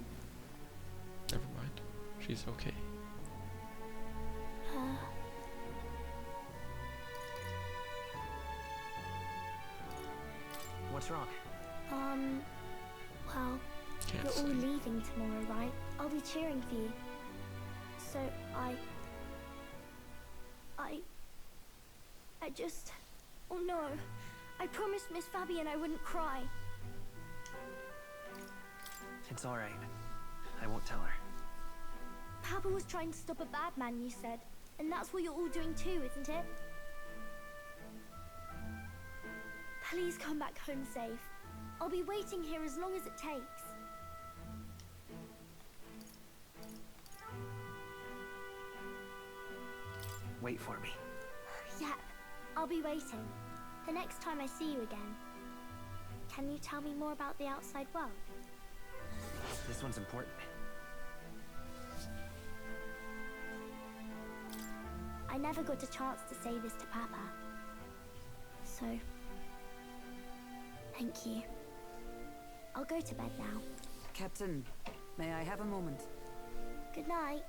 Never mind. She's okay. What's wrong? Well, Can't you're all sleep. leaving tomorrow, right? I'll be cheering for you. So I just... Oh no. I promised Miss Fabian I wouldn't cry. It's all right. I won't tell her. Papa was trying to stop a bad man, you said. And that's what you're all doing too, isn't it? Please come back home safe. I'll be waiting here as long as it takes. Wait for me. Yep, I'll be waiting. The next time I see you again. Can you tell me more about the outside world? This one's important. I never got a chance to say this to Papa. So, thank you. I'll go to bed now. Captain, may I have a moment? Good night.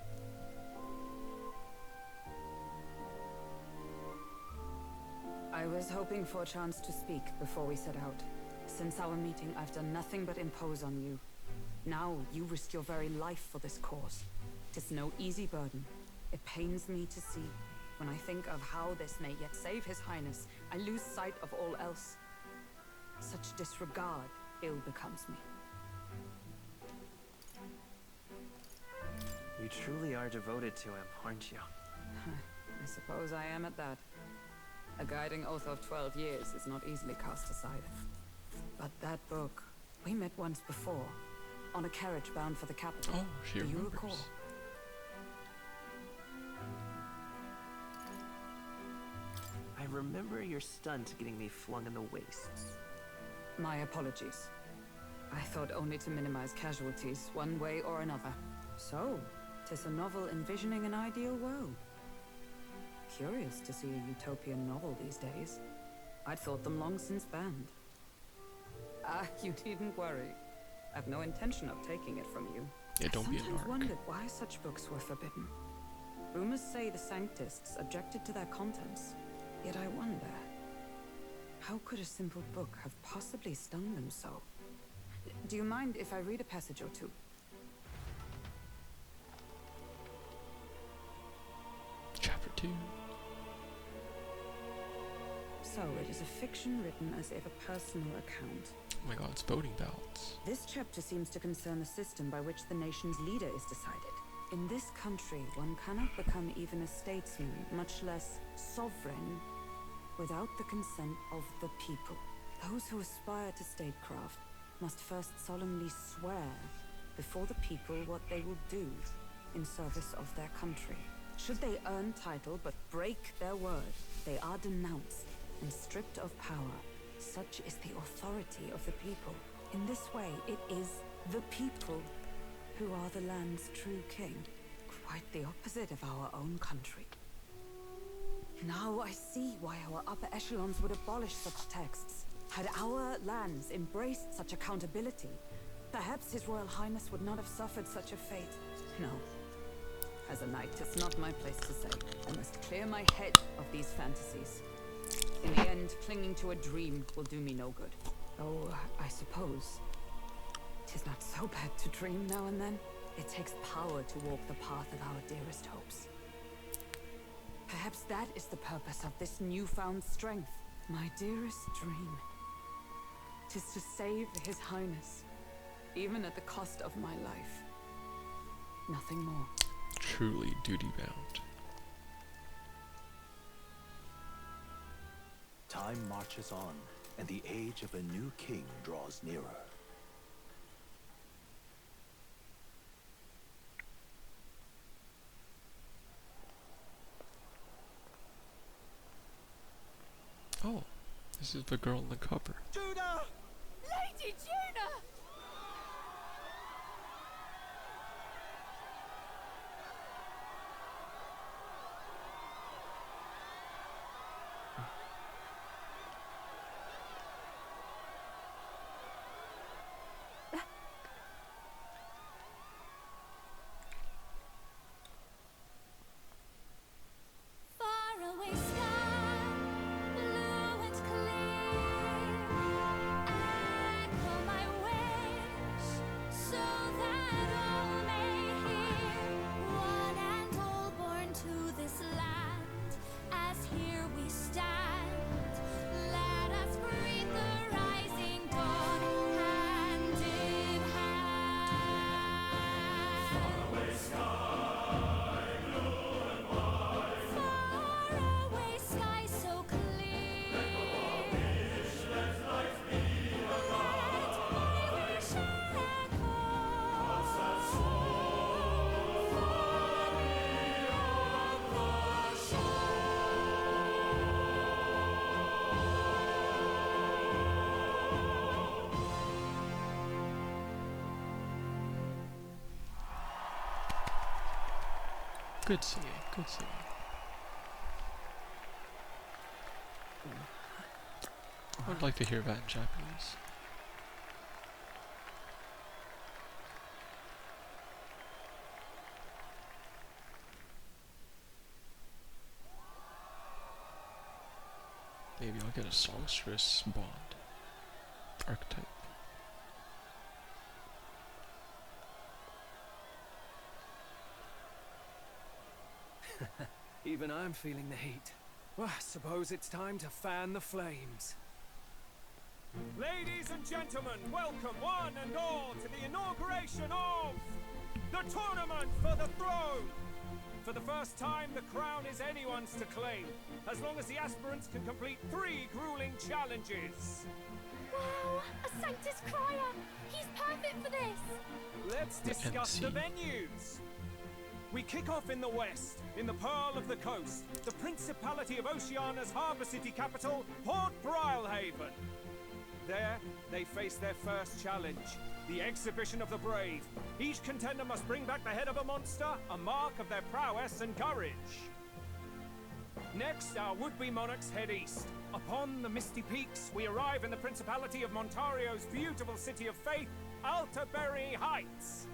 I was hoping for a chance to speak before we set out. Since our meeting, I've done nothing but impose on you. Now, you risk your very life for this cause. 'Tis no easy burden. It pains me to see. When I think of how this may yet save His Highness, I lose sight of all else. Such disregard ill becomes me. You truly are devoted to him, aren't you? I suppose I am at that. A guiding oath of 12 years is not easily cast aside. But that book, we met once before, on a carriage bound for the capital. Oh, she Do you remembers. recall? I remember your stunt getting me flung in the wastes. My apologies. I thought only to minimize casualties, one way or another. So, 'tis a novel envisioning an ideal world. Curious to see a utopian novel these days. I'd thought them long since banned. Ah, you needn't worry. I've no intention of taking it from you. Yeah, don't be a I sometimes narc. wondered why such books were forbidden. Rumors say the Sanctists objected to their contents. Yet I wonder, how could a simple book have possibly stung them so? Do you mind if I read a passage or two? Chapter 2. So, it is a fiction written as if a personal account. Oh my god, it's voting ballots. This chapter seems to concern the system by which the nation's leader is decided. In this country, one cannot become even a statesman, much less sovereign, without the consent of the people. Those who aspire to statecraft must first solemnly swear before the people what they will do in service of their country. Should they earn title but break their word, they are denounced and stripped of power. Such is the authority of the people. In this way, it is the people who are the land's true king. Quite the opposite of our own country. Now I see why our upper echelons would abolish such texts. Had our lands embraced such accountability, perhaps His Royal Highness would not have suffered such a fate. No. As a knight, it's not my place to say. I must clear my head of these fantasies. In the end, clinging to a dream will do me no good. Oh, I suppose 'tis not so bad to dream now and then. It takes power to walk the path of our dearest hopes. Perhaps that is the purpose of this newfound strength. My dearest dream. 'Tis to save His Highness, even at the cost of my life. Nothing more. Truly duty-bound. Time marches on, and the age of a new king draws nearer. Oh, this is the girl in the cover. Judah! Lady Judah! Faraway sky, blue and clear. Echo my wish, so that all may hear. One and all born to this land, as here we stand. Let us breathe the rising dawn, hand in hand. Faraway sky, blue and white. Faraway sky so clear. Let life be a light. Let my wish echo. That soul far beyond the Good singing, good singing. I'd like to hear that in Japanese. Maybe I'll get a songstress bond archetype. Even I'm feeling the heat. Well, I suppose it's time to fan the flames. Ladies and gentlemen, welcome one and all to the inauguration of the Tournament for the Throne! For the first time, the crown is anyone's to claim, as long as the aspirants can complete 3 grueling challenges. Wow, a Sanctus Crier! He's perfect for this! Let's discuss the venues. We kick off in the west, in the Pearl of the Coast, the Principality of Oceania's harbour city capital, Port Brilehaven. There, they face their first challenge, the exhibition of the brave. Each contender must bring back the head of a monster, a mark of their prowess and courage. Next, our would-be monarchs head east. Upon the misty peaks, we arrive in the Principality of Montario's beautiful city of faith, Altaberry Heights.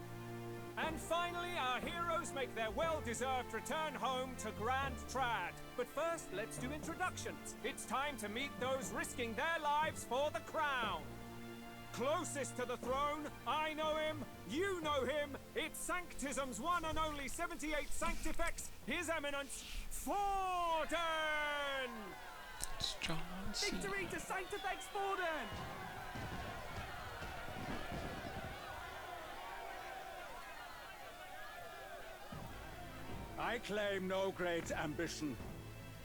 And finally, our heroes make their well-deserved return home to Grand Trad. But first, let's do introductions. It's time to meet those risking their lives for the crown. Closest to the throne, I know him, you know him. It's Sanctism's one and only 78 Sanctifex, His Eminence, Forden! It's John C. Victory to Sanctifex Forden! I claim no great ambition,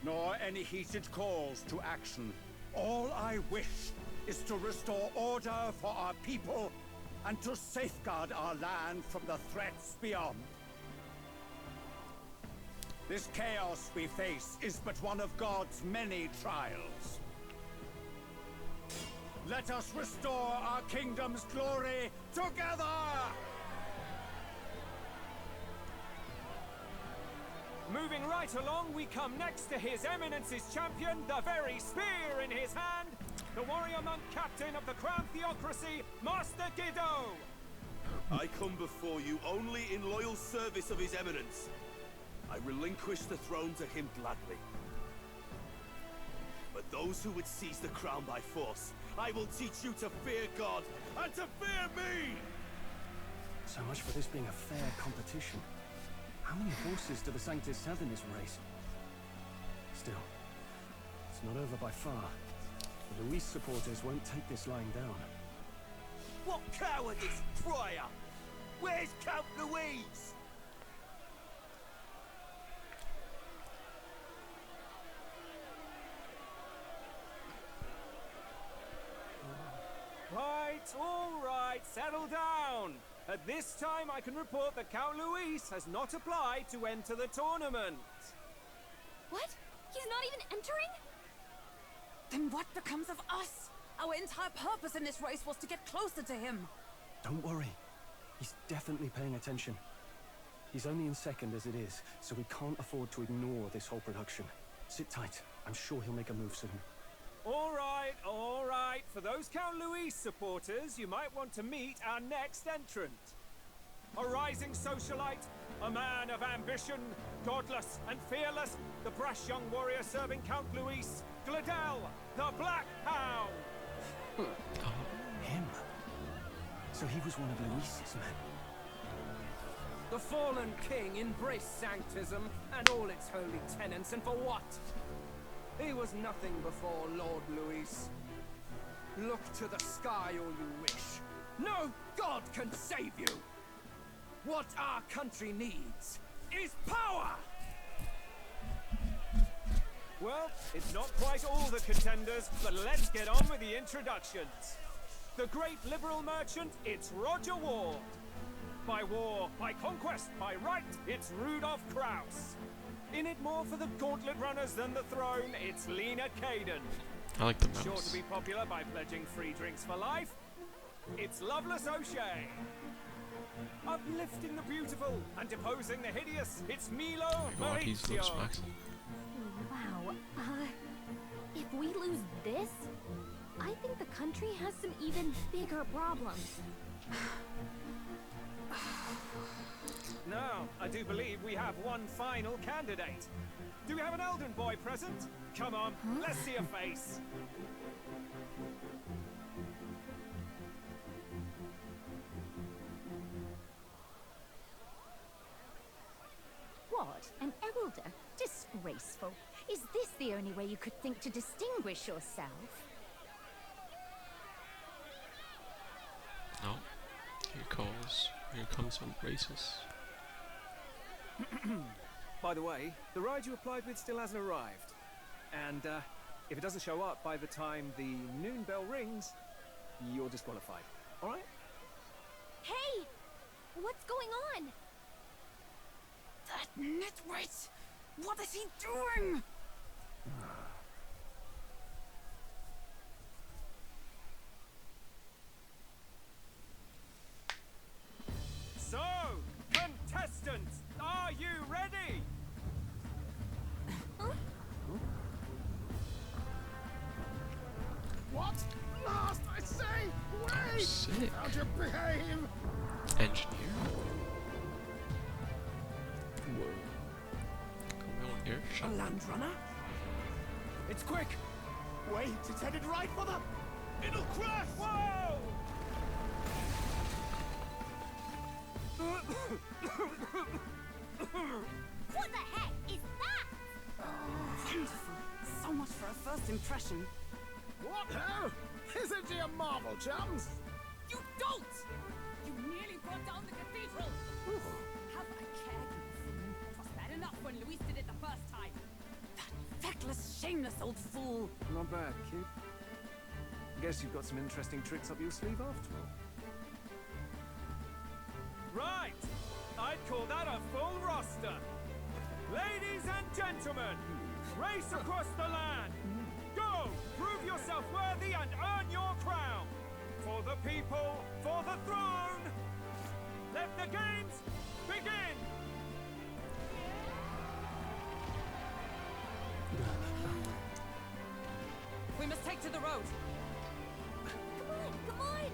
nor any heated calls to action. All I wish is to restore order for our people and to safeguard our land from the threats beyond. This chaos we face is but one of God's many trials. Let us restore our kingdom's glory together! Moving right along, we come next to His Eminence's champion, the very spear in his hand, the warrior monk captain of the Crown Theocracy, Master Giddo! I come before you only in loyal service of His Eminence. I relinquish the throne to him gladly. But those who would seize the crown by force, I will teach you to fear God and to fear me! So much for this being a fair competition. How many horses do the Sanctis have in this race? Still, it's not over by far. The Luis supporters won't take this lying down. What cowardice, Friar! Where's Count Louise? All right, settle down. At this time, I can report that Count Luis has not applied to enter the tournament. What? He's not even entering? Then what becomes of us? Our entire purpose in this race was to get closer to him. Don't worry. He's definitely paying attention. He's only in second as it is, so we can't afford to ignore this whole production. Sit tight. I'm sure he'll make a move soon. All right, all right. For those Count Luis supporters, you might want to meet our next entrant. A rising socialite, a man of ambition, godless and fearless, the brash young warrior serving Count Luis, Gladel, the Black Hound. Him? So he was one of Luis's men. The fallen king embraced Sanctism and all its holy tenets, and for what? He was nothing before Lord Luis. Look to the sky all you wish. No god can save you! What our country needs is power! Well, it's not quite all the contenders, but let's get on with the introductions. The great liberal merchant, it's Roger Ward. By war, by conquest, by right, it's Rudolph Kraus. In it more for the gauntlet runners than the throne, it's Lena Caden. I like the mouse. Sure to be popular by pledging free drinks for life, it's Loveless O'Shea. Uplifting the beautiful and deposing the hideous, it's Milo God, he's Maurizio. looks maximum. Wow. If we lose this, I think the country has some even bigger problems. Now, I do believe we have one final candidate. Do we have an Elden boy present? Come on, let's see a face. What? An elder? Disgraceful. Is this the only way you could think to distinguish yourself? No. Here comes some racist. By the way, the ride you applied with still hasn't arrived. And if it doesn't show up by the time the noon bell rings, you're disqualified. All right? Hey! What's going on? That nitwit! What is he doing? Behave! Engineer? Whoa. Come on here, shut A land runner? It's quick! Wait, it's headed right for them! It'll crash! Whoa! What the heck is that? Wonderful. So much for a first impression. What hell? Isn't he a marvel, chums? You don't! You nearly brought down the cathedral! Have a care, you. It was bad enough when Luis did it the first time. Feckless, shameless old fool. Not bad, kid. Guess you've got some interesting tricks up your sleeve after all. Right! I'd call that a full roster. Ladies and gentlemen, race across the land. Go! Prove yourself worthy and earn your crown. For the people, for the throne. Let the games begin! We must take to the road. Come on, come on!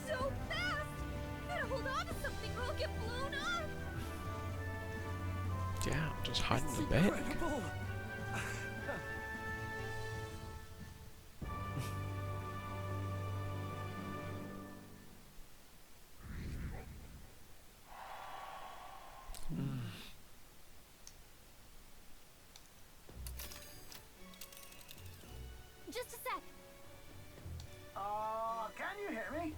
So fast! Gotta hold on to something or I'll get blown up! Yeah, just hide in the bed. Incredible! Just a sec. Can you hear me?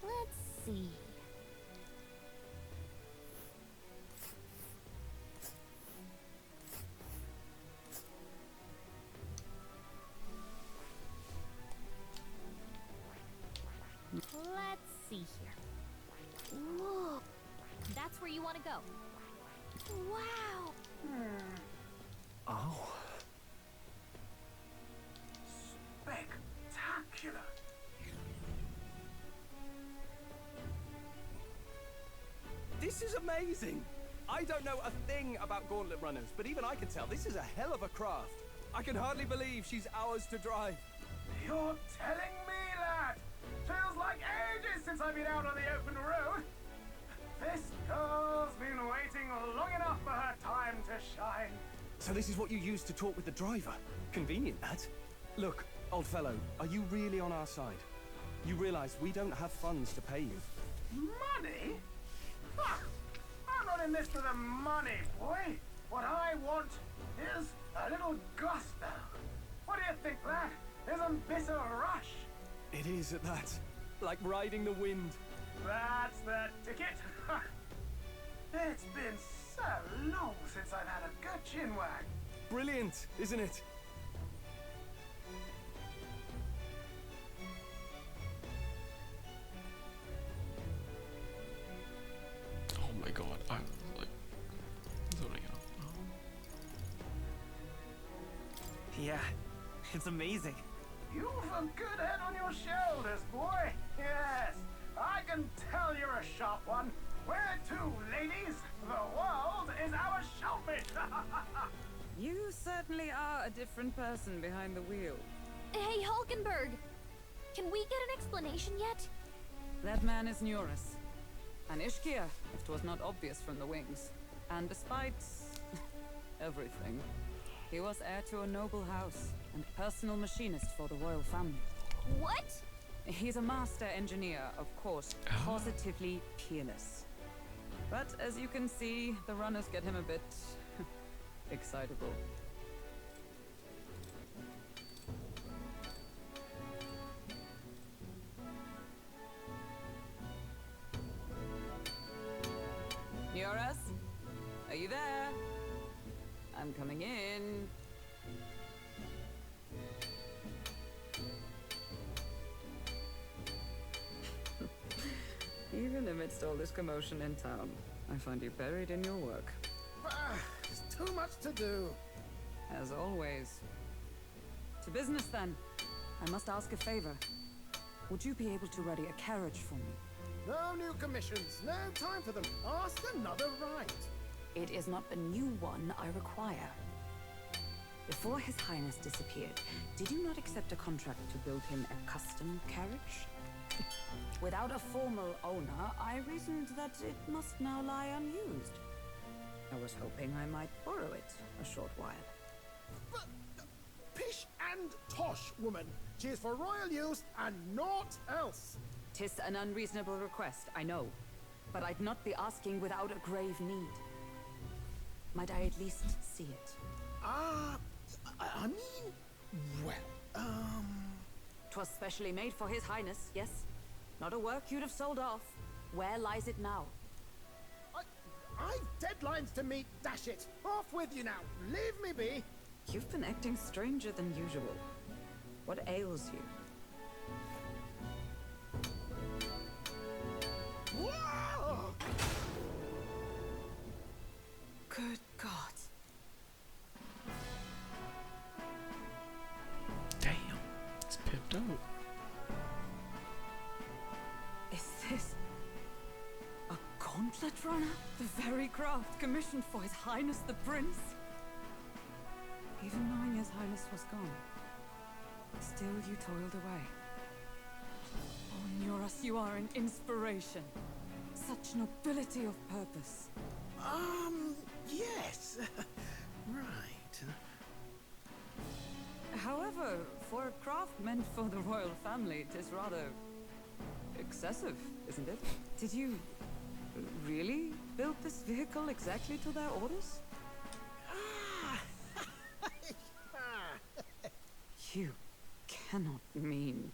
Let's see. Let's see here. Look, that's where you want to go. Wow. Oh. Spectacular. This is amazing! I don't know a thing about gauntlet runners, but even I can tell this is a hell of a craft. I can hardly believe she's ours to drive. You're telling me, lad? Feels like ages since I've been out on the open road. This girl's been waiting long enough for her time to shine. So this is what you use to talk with the driver? Convenient, that. Look, old fellow, are you really on our side? You realize we don't have funds to pay you. Money? Ha! I'm not in this for the money, boy. What I want is a little gusto. What do you think, lad? Isn't this a rush? It is at that. Like riding the wind. That's the ticket. Ha! It's been so long since I've had a good chinwag. Brilliant, isn't it? Oh my god, I was like zoning out. Yeah, it's amazing. You've a good head on your shoulders, boy. Yes, I can tell you're a sharp one. Where to, ladies? The world is our shopmate. You certainly are a different person behind the wheel. Hey, Hulkenberg! Can we get an explanation yet? That man is Nuris. An Ishkia, if 'twas not obvious from the wings. And despite everything, he was heir to a noble house and personal machinist for the royal family. What? He's a master engineer, of course, positively peerless. But as you can see, the runners get him a bit excitable. Yoras? Are you there? I'm coming in. Even amidst all this commotion in town, I find you buried in your work. There's too much to do. As always. To business then. I must ask a favor. Would you be able to ready a carriage for me? No new commissions. No time for them. Ask another right. It is not a new one I require. Before His Highness disappeared, did you not accept a contract to build him a custom carriage? Without a formal owner, I reasoned that it must now lie unused. I was hoping I might borrow it a short while. But, pish and tosh, woman. She is for royal use and naught else. 'Tis an unreasonable request, I know. But I'd not be asking without a grave need. Might I at least see it? I mean, well, 'Twas specially made for His Highness, yes? Not a work you'd have sold off. Where lies it now? I've deadlines to meet, dash it. Off with you now. Leave me be. You've been acting stranger than usual. What ails you? Whoa! Good God. Damn, it's pimped out. Is this a gauntlet runner? The very craft commissioned for His Highness the Prince? Even knowing His Highness was gone, still you toiled away. Oh, Majoras, you are an inspiration. Such nobility of purpose. Yes. Right. However, for a craft meant for the royal family, it is rather excessive, isn't it? Did you really build this vehicle exactly to their orders? You cannot mean...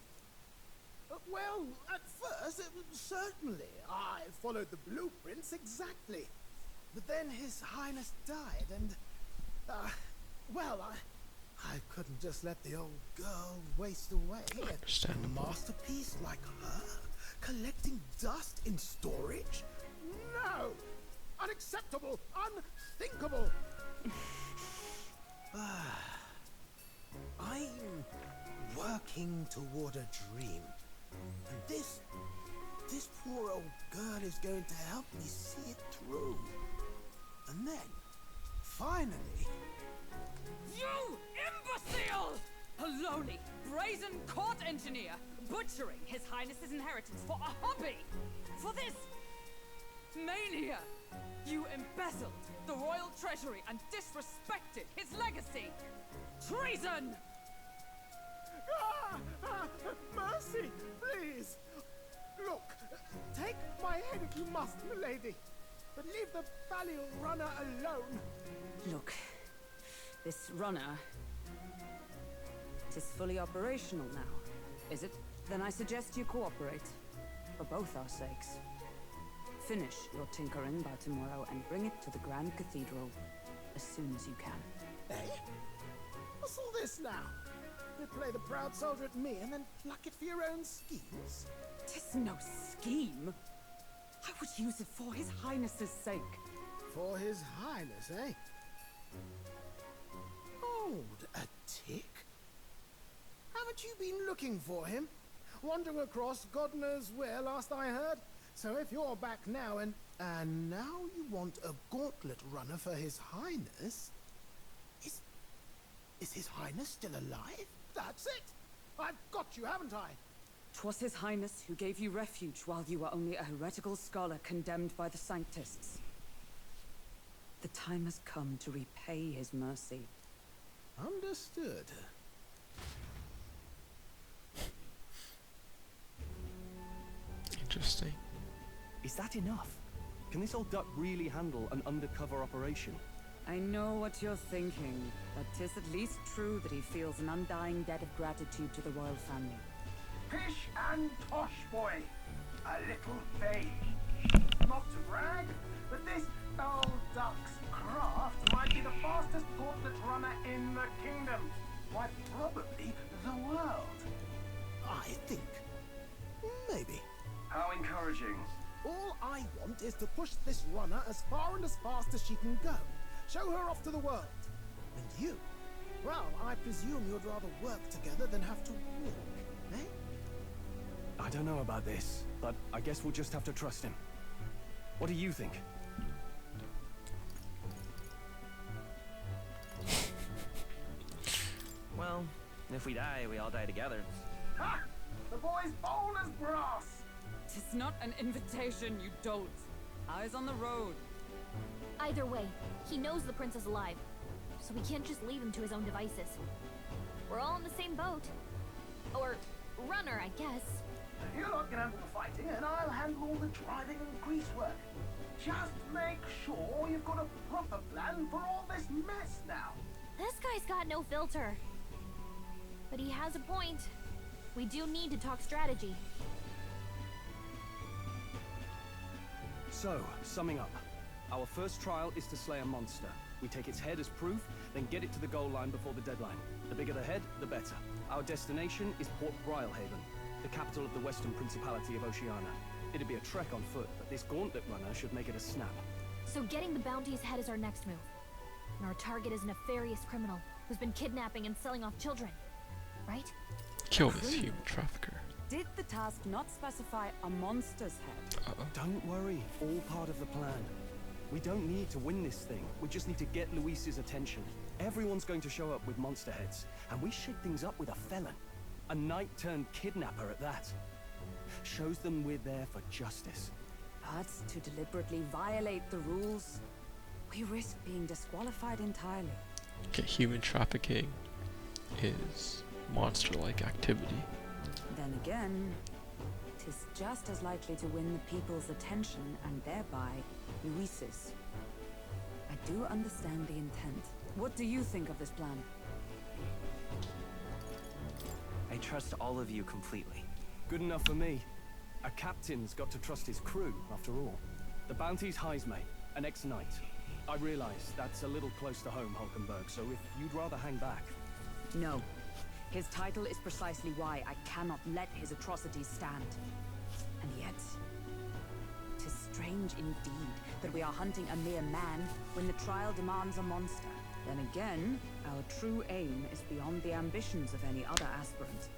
Well, at first, certainly. I followed the blueprints exactly. But then His Highness died and... well, I couldn't just let the old girl waste away. Understandable. A masterpiece like her, collecting dust in storage? No! Unacceptable! Unthinkable! I'm working toward a dream. And this poor old girl is going to help me see it through. And then, finally... You imbecile! A lowly, brazen court engineer, butchering His Highness's inheritance for a hobby! For this mania! You embezzled the royal treasury and disrespected his legacy! Treason! Mercy, please! Look, take my head if you must, milady. But leave the Balial runner alone. Look, this runner... it is fully operational now, is it? Then I suggest you cooperate. For both our sakes. Finish your tinkering by tomorrow and bring it to the Grand Cathedral as soon as you can. Eh? What's all this now? You play the proud soldier at me and then pluck it for your own schemes? 'Tis no scheme. I would use it for His Highness's sake. For His Highness, eh? Hold a tick. Haven't you been looking for him? Wandering across God knows where last I heard? So if you're back now and now you want a gauntlet runner for His Highness? Is His Highness still alive? That's it! I've got you, haven't I? 'Twas His Highness who gave you refuge while you were only a heretical scholar condemned by the Sanctists. The time has come to repay his mercy. Understood. Interesting. Is that enough? Can this old duck really handle an undercover operation? I know what you're thinking, but 'tis at least true that he feels an undying debt of gratitude to the royal family. Pish and tosh, boy. A little vague. Not to brag, but this old duck's craft might be the fastest gauntlet runner in the kingdom. Why, probably the world. I think. Maybe. How encouraging. All I want is to push this runner as far and as fast as she can go. Show her off to the world. And you? Well, I presume you'd rather work together than have to walk, eh? I don't know about this, but I guess we'll just have to trust him. What do you think? Well, if we die, we all die together. Ha! The boy's bold as brass. Tis not an invitation, you dolt. Eyes on the road. Either way, he knows the prince is alive, so we can't just leave him to his own devices. We're all in the same boat. Or runner, I guess. You lot can handle the fighting, and I'll handle all the driving and grease work. Just make sure you've got a proper plan for all this mess now. This guy's got no filter. But he has a point. We do need to talk strategy. So, summing up. Our first trial is to slay a monster. We take its head as proof, then get it to the goal line before the deadline. The bigger the head, the better. Our destination is Port Brilehaven, the capital of the Western Principality of Oceania. It'd be a trek on foot, but this gauntlet runner should make it a snap. So getting the bounty's head is our next move. And our target is a nefarious criminal who's been kidnapping and selling off children. Right? Kill this human trafficker. Did the task not specify a monster's head? Don't worry, all part of the plan. We don't need to win this thing. We just need to get Luis's attention. Everyone's going to show up with monster heads, and we shake things up with a felon. A knight-turned-kidnapper at that. Shows them we're there for justice. But to deliberately violate the rules, we risk being disqualified entirely. Okay, human trafficking is monster-like activity. Then again, it is just as likely to win the people's attention and thereby Luis's. I do understand the intent. What do you think of this plan? I trust all of you completely. Good enough for me. A captain's got to trust his crew, after all. The bounty's Heismay, an ex-knight. I realize that's a little close to home, Hulkenberg, so if you'd rather hang back... No. His title is precisely why I cannot let his atrocities stand. And yet, it is strange indeed that we are hunting a mere man when the trial demands a monster. Then again, our true aim is beyond the ambitions of any other aspirant.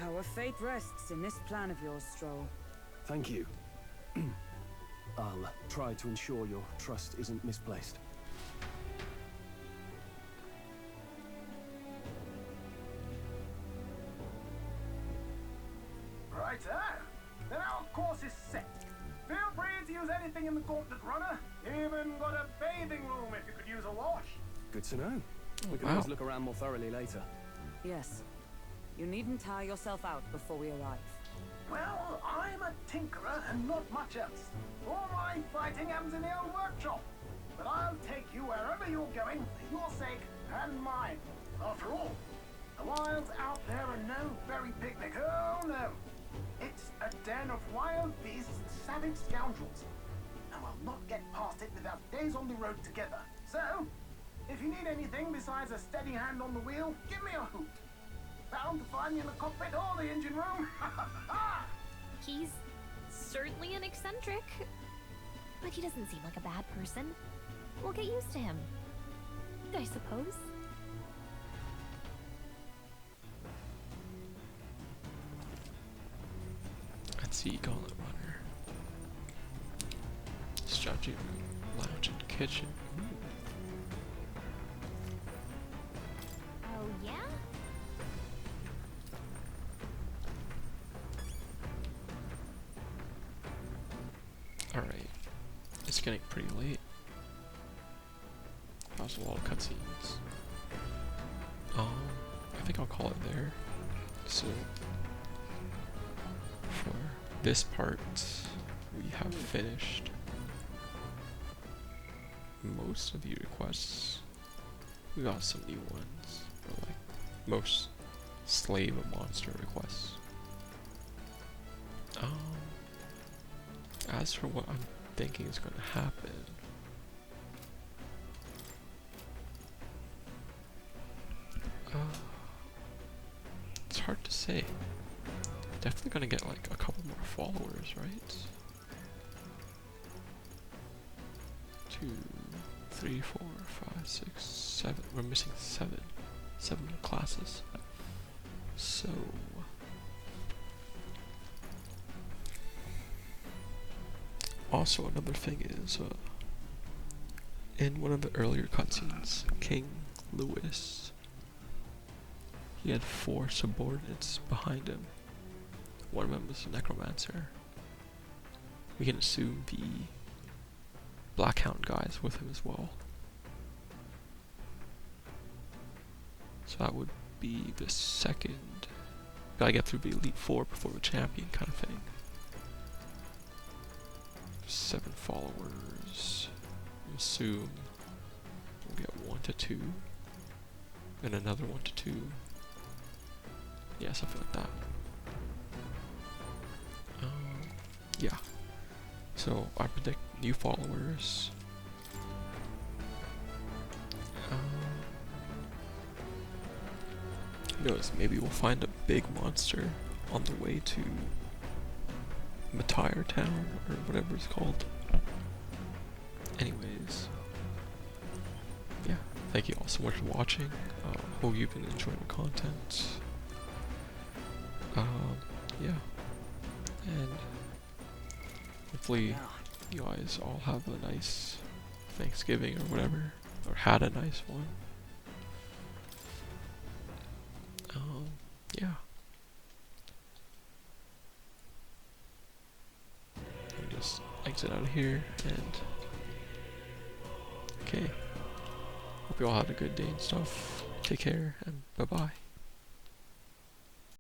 Our fate rests in this plan of yours, Stroll. Thank you. I'll try to ensure your trust isn't misplaced. Righto. Then our course is set. Feel free to use anything in the gauntlet runner. Even got a bathing room if you could use a wash. Good to know. We can always look around more thoroughly later. Yes. You needn't tire yourself out before we arrive. Well, I'm a tinkerer and not much else. All my fighting happens in the old workshop. But I'll take you wherever you're going for your sake and mine. After all, the wilds out there are no berry picnic. Oh no. It's a den of wild beasts and savage scoundrels. And we'll not get past it without days on the road together. So, if you need anything besides a steady hand on the wheel, give me a hoot. Bound to find me in the cockpit or the engine room. He's certainly an eccentric, but he doesn't seem like a bad person. We'll get used to him, I suppose. Let's see, gauntlet runner. Strategy room, lounge and kitchen. Oh yeah? Alright, it's getting pretty late. That was a lot of cutscenes. I think I'll call it there. So, for this part, we have finished most of the requests. We got some new ones, or like most slave a monster requests. As for what I'm thinking is going to happen, it's hard to say. Definitely gonna get like a couple more followers, right? 2, 3, 4, 5, 6, 7. We're missing 7. 7 classes. So Also, another thing is, in one of the earlier cutscenes, King Louis, he had 4 subordinates behind him. One of them was a necromancer. We can assume the Blackhound guy is with him as well. So that would be the second. Gotta get through the Elite 4 before the champion kind of thing. 7 followers. Assume we'll get 1 to 2. And another 1 to 2. Yeah, something like that. Yeah. So I predict new followers. Who knows, maybe we'll find a big monster on the way to Martira Town, or whatever it's called. Anyways, yeah, thank you all so much for watching. Hope you've been enjoying the content. Yeah, and hopefully you guys all have a nice Thanksgiving or whatever, or had a nice one. Yeah. I'll just exit out of here and okay. Hope you all had a good day and stuff. Take care and bye bye.